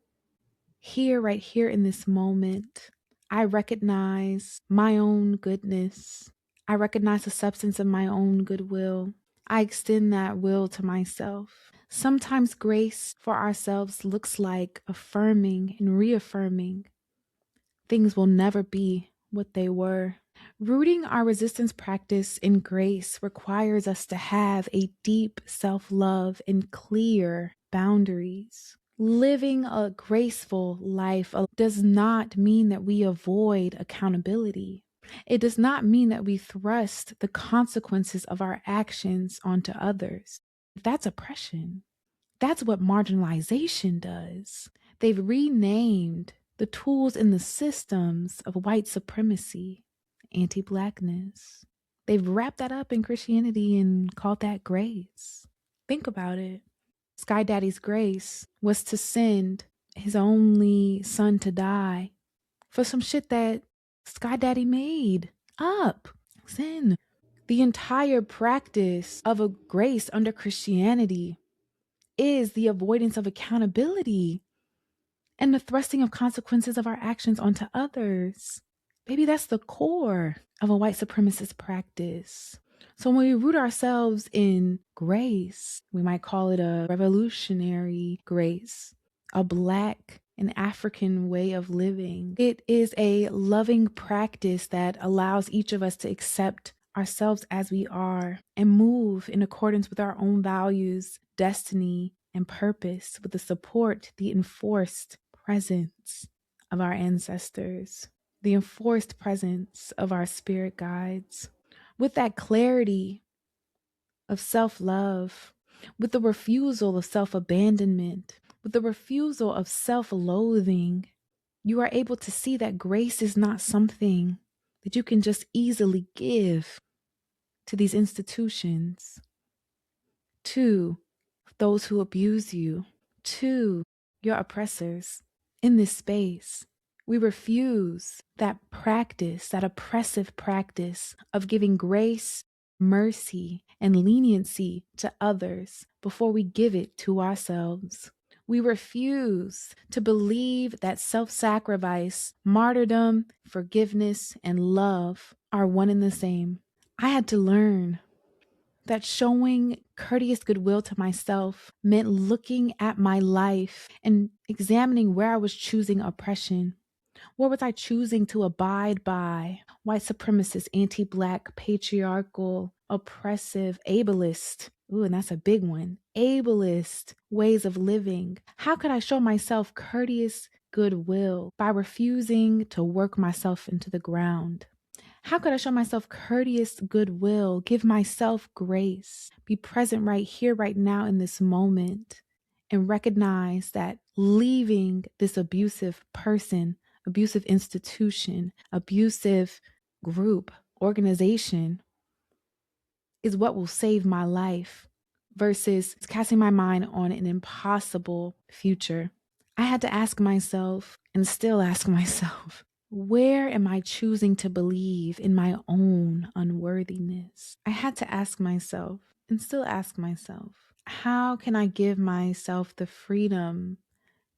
[SPEAKER 1] here, right here in this moment, I recognize my own goodness. I recognize the substance of my own goodwill. I extend that will to myself. Sometimes grace for ourselves looks like affirming and reaffirming things will never be what they were. Rooting our resistance practice in grace requires us to have a deep self-love and clear boundaries. Living a graceful life does not mean that we avoid accountability. It does not mean that we thrust the consequences of our actions onto others. That's oppression. That's what marginalization does. They've renamed the tools and the systems of white supremacy, anti-Blackness. They've wrapped that up in Christianity and called that grace. Think about it. Sky Daddy's grace was to send his only son to die for some shit that Sky Daddy made up. Sin. The entire practice of a grace under Christianity is the avoidance of accountability and the thrusting of consequences of our actions onto others. Baby, that's the core of a white supremacist practice. So when we root ourselves in grace, we might call it a revolutionary grace, a Black and African way of living. It is a loving practice that allows each of us to accept ourselves as we are and move in accordance with our own values, destiny, and purpose with the support, the enforced presence of our ancestors, the enforced presence of our spirit guides. With that clarity of self-love, with the refusal of self-abandonment, with the refusal of self-loathing, you are able to see that grace is not something that you can just easily give to these institutions, to those who abuse you, to your oppressors in this space. We refuse that practice, that oppressive practice of giving grace, mercy, and leniency to others before we give it to ourselves. We refuse to believe that self-sacrifice, martyrdom, forgiveness, and love are one and the same. I had to learn that showing courteous goodwill to myself meant looking at my life and examining where I was choosing oppression. What was I choosing to abide by? White supremacist, anti-Black, patriarchal, oppressive, ableist. Ooh, and that's a big one. Ableist ways of living. How could I show myself courteous goodwill by refusing to work myself into the ground? How could I show myself courteous goodwill, give myself grace, be present right here, right now in this moment, and recognize that leaving this abusive person, abusive institution, abusive group, organization is what will save my life versus casting my mind on an impossible future. I had to ask myself and still ask myself, where am I choosing to believe in my own unworthiness? I had to ask myself and still ask myself, how can I give myself the freedom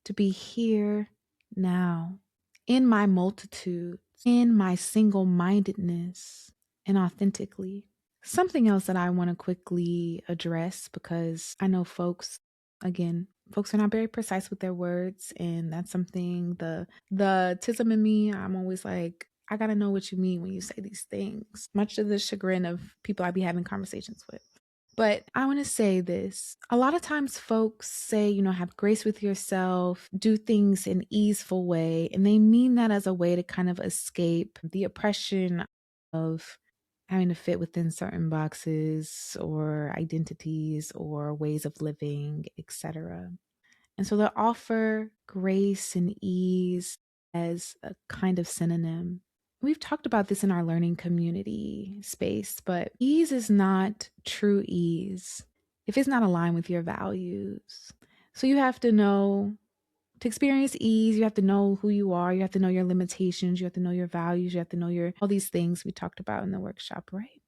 [SPEAKER 1] to be here now, in my multitude, in my single-mindedness, and authentically? Something else that I want to quickly address, because I know folks, again, Folks are not very precise with their words, and that's something the tism in me, I'm always like, I gotta know what you mean when you say these things, much to the chagrin of people I be having conversations with. But I want to say this. A lot of times folks say, have grace with yourself, do things in easeful way, and they mean that as a way to kind of escape the oppression of having to fit within certain boxes or identities or ways of living, etc. And so they offer grace and ease as a kind of synonym. We've talked about this in our learning community space, but ease is not true ease if it's not aligned with your values. So you have to know to experience ease, you have to know who you are, you have to know your limitations, you have to know your values, you have to know all these things we talked about in the workshop, right?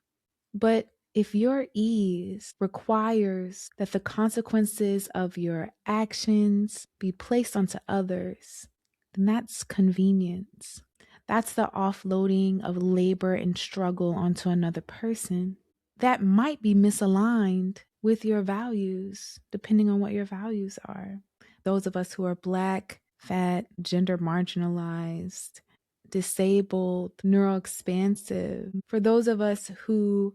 [SPEAKER 1] But if your ease requires that the consequences of your actions be placed onto others, then that's convenience. That's the offloading of labor and struggle onto another person. That might be misaligned with your values, depending on what your values are. Those of us who are Black, fat, gender marginalized, disabled, neuroexpansive, for those of us who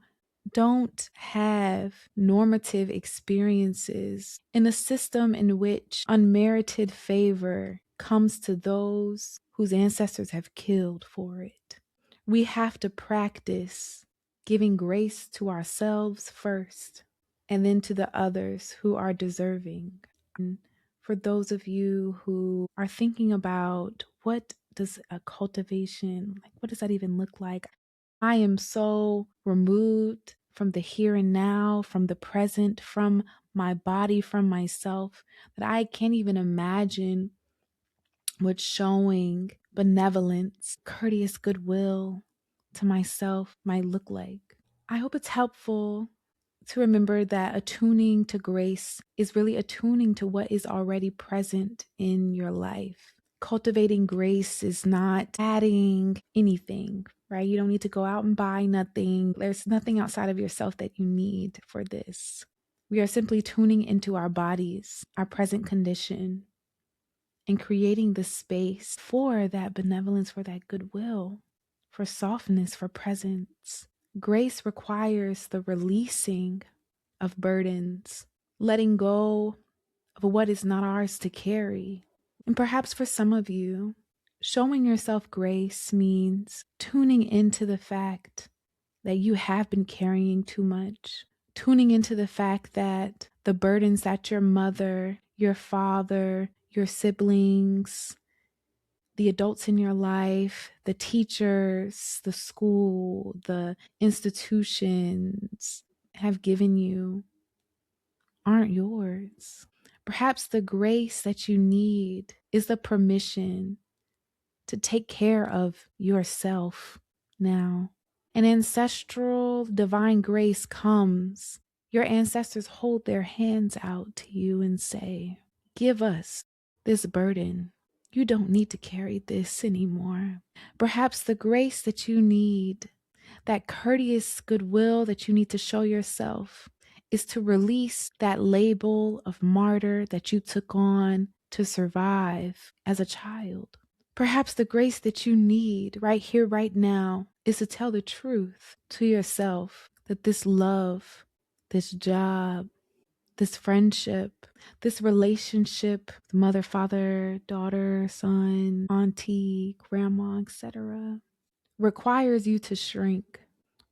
[SPEAKER 1] don't have normative experiences in a system in which unmerited favor comes to those whose ancestors have killed for it. We have to practice giving grace to ourselves first and then to the others who are deserving. And for those of you who are thinking about what does a cultivation, like what does that even look like? I am so removed from the here and now, from the present, from my body, from myself, that I can't even imagine what showing benevolence, courteous goodwill to myself might look like. I hope it's helpful to remember that attuning to grace is really attuning to what is already present in your life. Cultivating grace is not adding anything, right? You don't need to go out and buy nothing. There's nothing outside of yourself that you need for this. We are simply tuning into our bodies, our present condition, and creating the space for that benevolence, for that goodwill, for softness, for presence. Grace requires the releasing of burdens, letting go of what is not ours to carry. And perhaps for some of you, showing yourself grace means tuning into the fact that you have been carrying too much, tuning into the fact that the burdens that your mother, your father, your siblings, the adults in your life, the teachers, the school, the institutions have given you aren't yours. Perhaps the grace that you need is the permission to take care of yourself now. An ancestral divine grace comes. Your ancestors hold their hands out to you and say, give us this burden. You don't need to carry this anymore. Perhaps the grace that you need, that courteous goodwill that you need to show yourself, is to release that label of martyr that you took on to survive as a child. Perhaps the grace that you need right here, right now, is to tell the truth to yourself that this love, this job, this friendship, this relationship, mother, father, daughter, son, auntie, grandma, etc., requires you to shrink,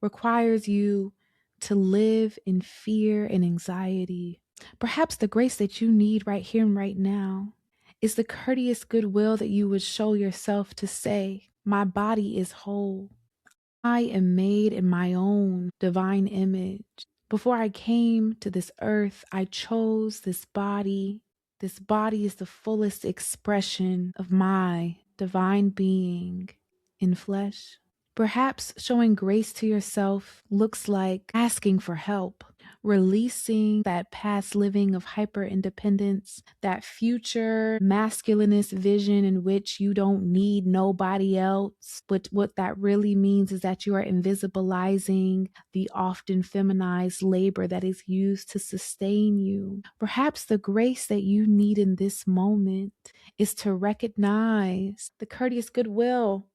[SPEAKER 1] requires you to live in fear and anxiety. Perhaps the grace that you need right here and right now is the courteous goodwill that you would show yourself to say, my body is whole. I am made in my own divine image. Before I came to this earth, I chose this body. This body is the fullest expression of my divine being in flesh. Perhaps showing grace to yourself looks like asking for help. releasing that past living of hyper independence, that future masculinist vision in which you don't need nobody else. But what that really means is that you are invisibilizing the often feminized labor that is used to sustain you. Perhaps the grace that you need in this moment is to recognize the courteous goodwill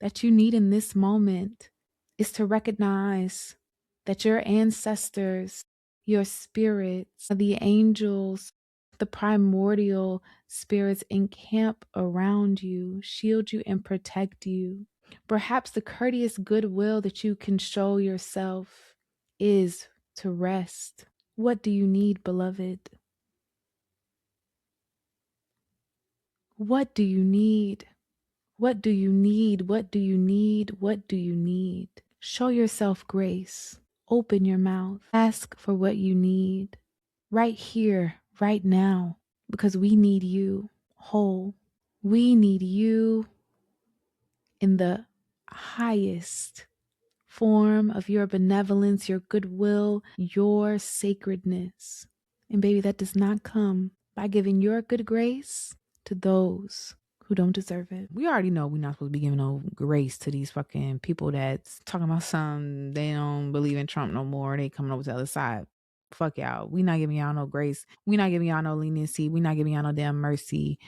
[SPEAKER 1] that you need in this moment is to recognize that your ancestors, your spirits, the angels, the primordial spirits encamp around you, shield you, and protect you. Perhaps the courteous goodwill that you can show yourself is to rest. What do you need, beloved? What do you need? What do you need? What do you need? What do you need? Show yourself grace. Open your mouth. Ask for what you need right here, right now, because we need you whole. We need you in the highest form of your benevolence, your goodwill, your sacredness. And baby, that does not come by giving your good grace to those who don't deserve it. We already know we're not supposed to be giving no grace to these fucking people that's talking about some, they don't believe in Trump no more. They coming over to the other side. Fuck y'all. We not giving y'all no grace. We not giving y'all no leniency. We not giving y'all no damn mercy.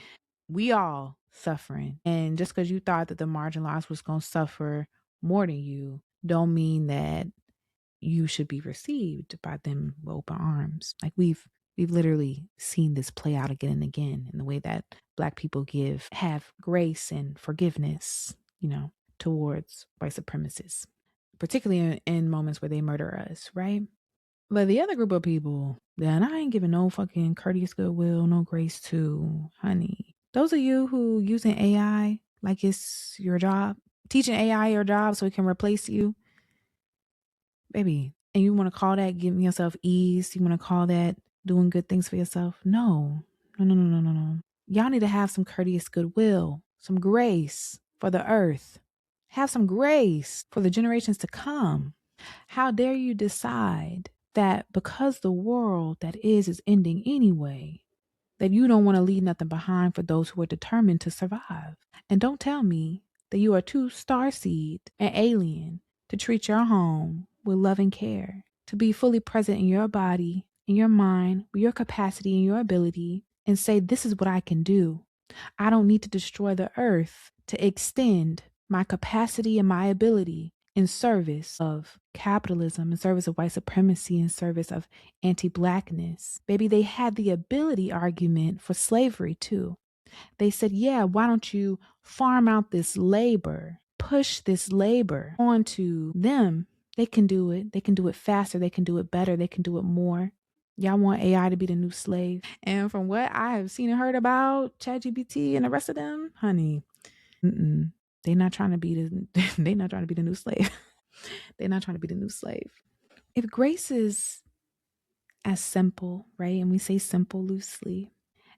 [SPEAKER 1] We all suffering. And just because you thought that the marginalized was going to suffer more than you, don't mean that you should be received by them with open arms. Like we've literally seen this play out again and again in the way that Black people have grace and forgiveness, towards white supremacists, particularly in moments where they murder us, right? But the other group of people that I ain't giving no fucking courteous goodwill, no grace to, honey. Those of you who using AI like it's your job, teaching AI your job so it can replace you, baby, and you want to call that giving yourself ease? You want to call that doing good things for yourself? No, no, no, no, no, no, no. Y'all need to have some courteous goodwill, some grace for the earth. Have some grace for the generations to come. How dare you decide that because the world that is ending anyway, that you don't want to leave nothing behind for those who are determined to survive? And don't tell me that you are too starseed and alien to treat your home with love and care, to be fully present in your body, in your mind, with your capacity and your ability, and say, this is what I can do. I don't need to destroy the earth to extend my capacity and my ability in service of capitalism, in service of white supremacy, in service of anti-Blackness. Baby, they had the ability argument for slavery too. They said, yeah, why don't you farm out this labor, push this labor onto them? They can do it. They can do it faster. They can do it better. They can do it more. Y'all want AI to be the new slave. And from what I have seen and heard about ChatGPT and the rest of them, honey, they not trying to be they not trying to be the new slave. They're not trying to be the new slave. If grace is as simple, right? And we say simple loosely,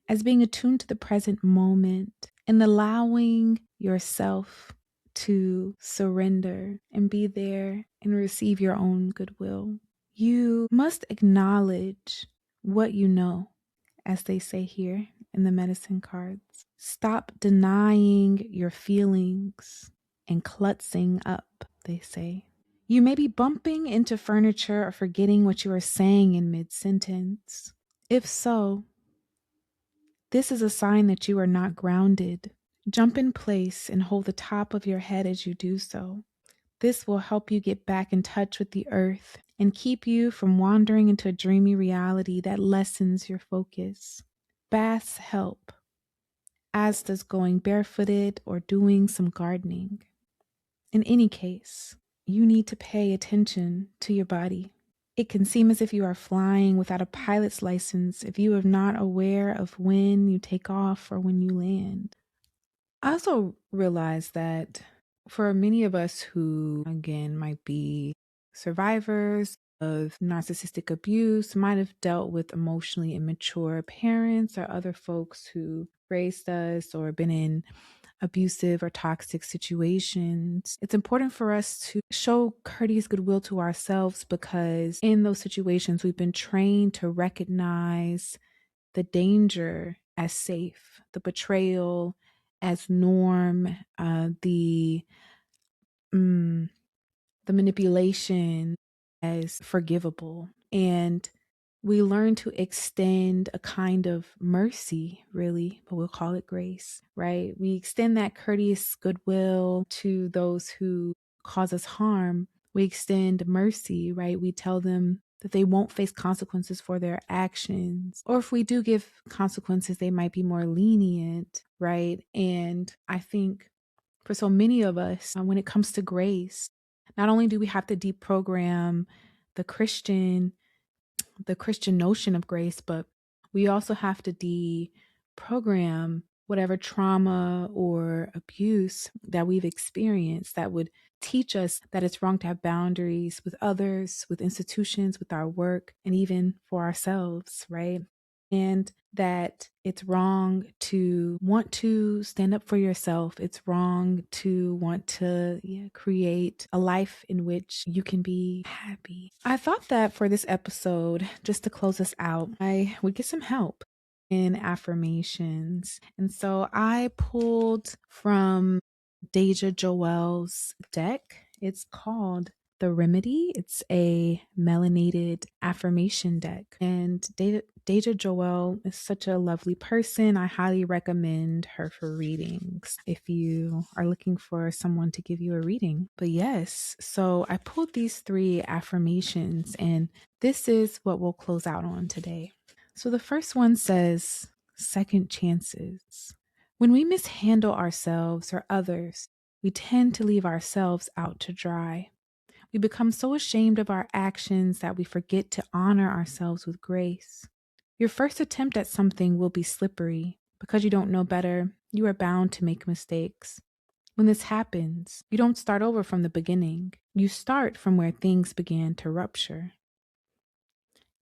[SPEAKER 1] as being attuned to the present moment and allowing yourself to surrender and be there and receive your own goodwill. You must acknowledge what you know, as they say here in the medicine cards. Stop denying your feelings and klutzing up, they say. You may be bumping into furniture or forgetting what you are saying in mid-sentence. If so, this is a sign that you are not grounded. Jump in place and hold the top of your head as you do so. This will help you get back in touch with the earth and keep you from wandering into a dreamy reality that lessens your focus. Baths help, as does going barefooted or doing some gardening. In any case, you need to pay attention to your body. It can seem as if you are flying without a pilot's license if you are not aware of when you take off or when you land. I also realized that for many of us who, again, might be survivors of narcissistic abuse, might have dealt with emotionally immature parents or other folks who raised us or been in abusive or toxic situations, it's important for us to show courteous goodwill to ourselves, because in those situations, we've been trained to recognize the danger as safe, the betrayal as norm, mm, the manipulation as forgivable. And we learn to extend a kind of mercy, really, but we'll call it grace, right? We extend that courteous goodwill to those who cause us harm. We extend mercy, right? We tell them that they won't face consequences for their actions. Or if we do give consequences, they might be more lenient, right? And I think for so many of us, when it comes to grace, not only do we have to deprogram the Christian the Christian notion of grace, but we also have to deprogram whatever trauma or abuse that we've experienced that would teach us that it's wrong to have boundaries with others, with institutions, with our work, and even for ourselves, right? And that it's wrong to want to stand up for yourself. It's wrong to want to create a life in which you can be happy. I thought that for this episode, just to close us out, I would get some help in affirmations. And so I pulled from Deja Joel's deck. It's called The Remedy. It's a melanated affirmation deck. And Deja Joel is such a lovely person. I highly recommend her for readings if you are looking for someone to give you a reading. But yes, so I pulled these 3 affirmations, and this is what we'll close out on today. So the first one says, second chances. When we mishandle ourselves or others, we tend to leave ourselves out to dry. We become so ashamed of our actions that we forget to honor ourselves with grace. Your first attempt at something will be slippery. Because you don't know better, you are bound to make mistakes. When this happens, you don't start over from the beginning. You start from where things began to rupture.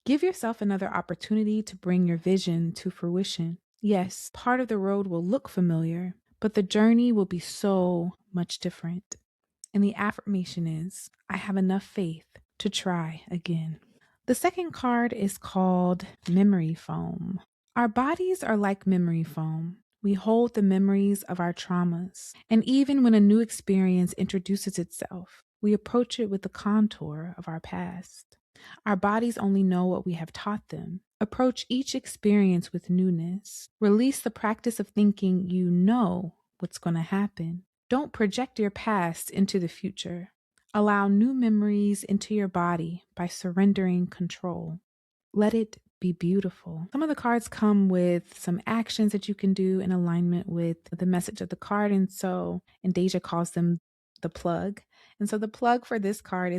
[SPEAKER 1] Give yourself another opportunity to bring your vision to fruition. Yes, part of the road will look familiar, but the journey will be so much different. And the affirmation is, I have enough faith to try again. The second card is called memory foam. Our bodies are like memory foam. We hold the memories of our traumas. And even when a new experience introduces itself, we approach it with the contour of our past. Our bodies only know what we have taught them. Approach each experience with newness. Release the practice of thinking you know what's going to happen. Don't project your past into the future. Allow new memories into your body by surrendering control. Let it be beautiful. Some of the cards come with some actions that you can do in alignment with the message of the card. And Deja calls them the plug. And so the plug for this card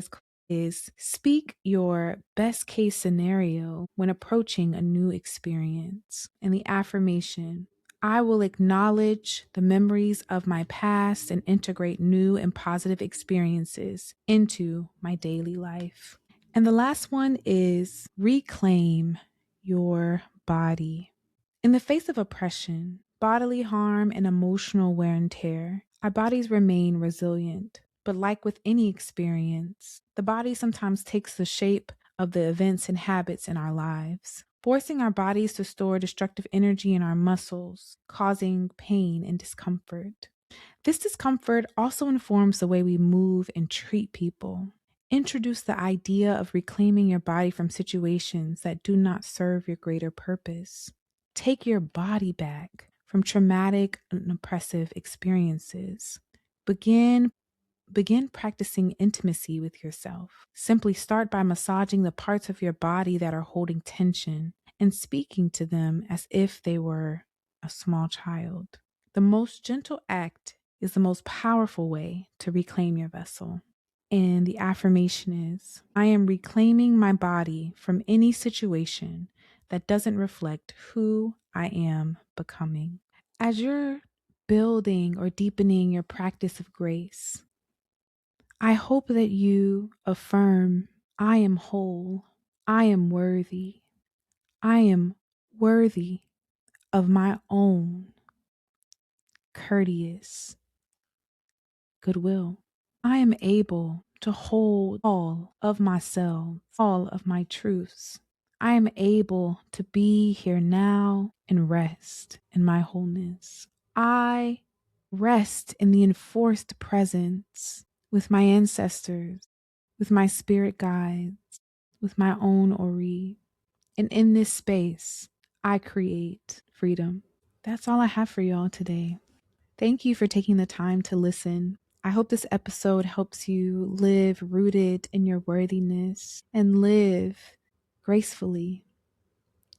[SPEAKER 1] is speak your best case scenario when approaching a new experience. And the affirmation, I will acknowledge the memories of my past and integrate new and positive experiences into my daily life. And the last one is reclaim your body. In the face of oppression, bodily harm, and emotional wear and tear, our bodies remain resilient. But like with any experience, the body sometimes takes the shape of the events and habits in our lives, forcing our bodies to store destructive energy in our muscles, causing pain and discomfort. This discomfort also informs the way we move and treat people. Introduce the idea of reclaiming your body from situations that do not serve your greater purpose. Take your body back from traumatic and oppressive experiences. Begin practicing intimacy with yourself. Simply start by massaging the parts of your body that are holding tension and speaking to them as if they were a small child. The most gentle act is the most powerful way to reclaim your vessel. And the affirmation is, I am reclaiming my body from any situation that doesn't reflect who I am becoming. As you're building or deepening your practice of grace, I hope that you affirm, I am whole, I am worthy, I am worthy of my own courteous, goodwill. I am able to hold all of myself, all of my truths. I am able to be here now and rest in my wholeness. I rest in the enforced presence with my ancestors, with my spirit guides, with my own Ori. And in this space, I create freedom. That's all I have for y'all today. Thank you for taking the time to listen. I hope this episode helps you live rooted in your worthiness and live gracefully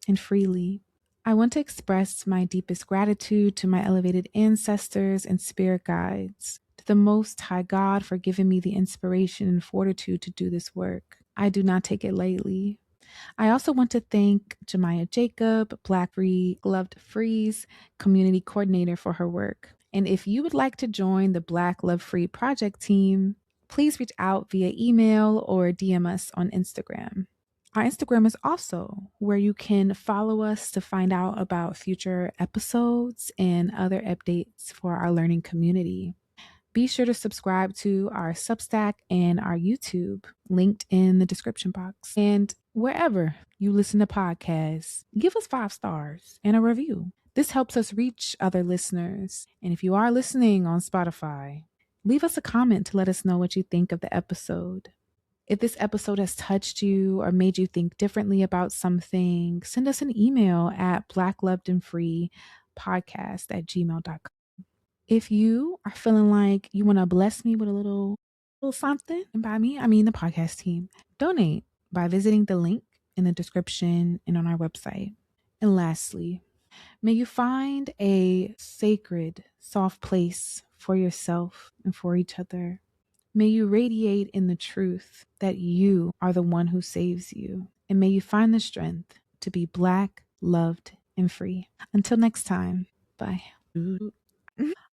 [SPEAKER 1] and freely. I want to express my deepest gratitude to my elevated ancestors and spirit guides, to the Most High God for giving me the inspiration and fortitude to do this work. I do not take it lightly. I also want to thank Jemiah Jacob, black.loved.free's community coordinator, for her work. And if you would like to join the Black Love Free project team, please reach out via email or DM us on Instagram. Our Instagram is also where you can follow us to find out about future episodes and other updates for our learning community. Be sure to subscribe to our Substack and our YouTube, linked in the description box. And wherever you listen to podcasts, give us 5 stars and a review. This helps us reach other listeners. And if you are listening on Spotify, leave us a comment to let us know what you think of the episode. If this episode has touched you or made you think differently about something, send us an email at black.loved.free podcast@gmail.com. If you are feeling like you want to bless me with a little something, and by me, I mean the podcast team, donate by visiting the link in the description and on our website. And lastly, may you find a sacred, soft place for yourself and for each other. May you radiate in the truth that you are the one who saves you. And may you find the strength to be Black, loved, and free. Until next time, bye.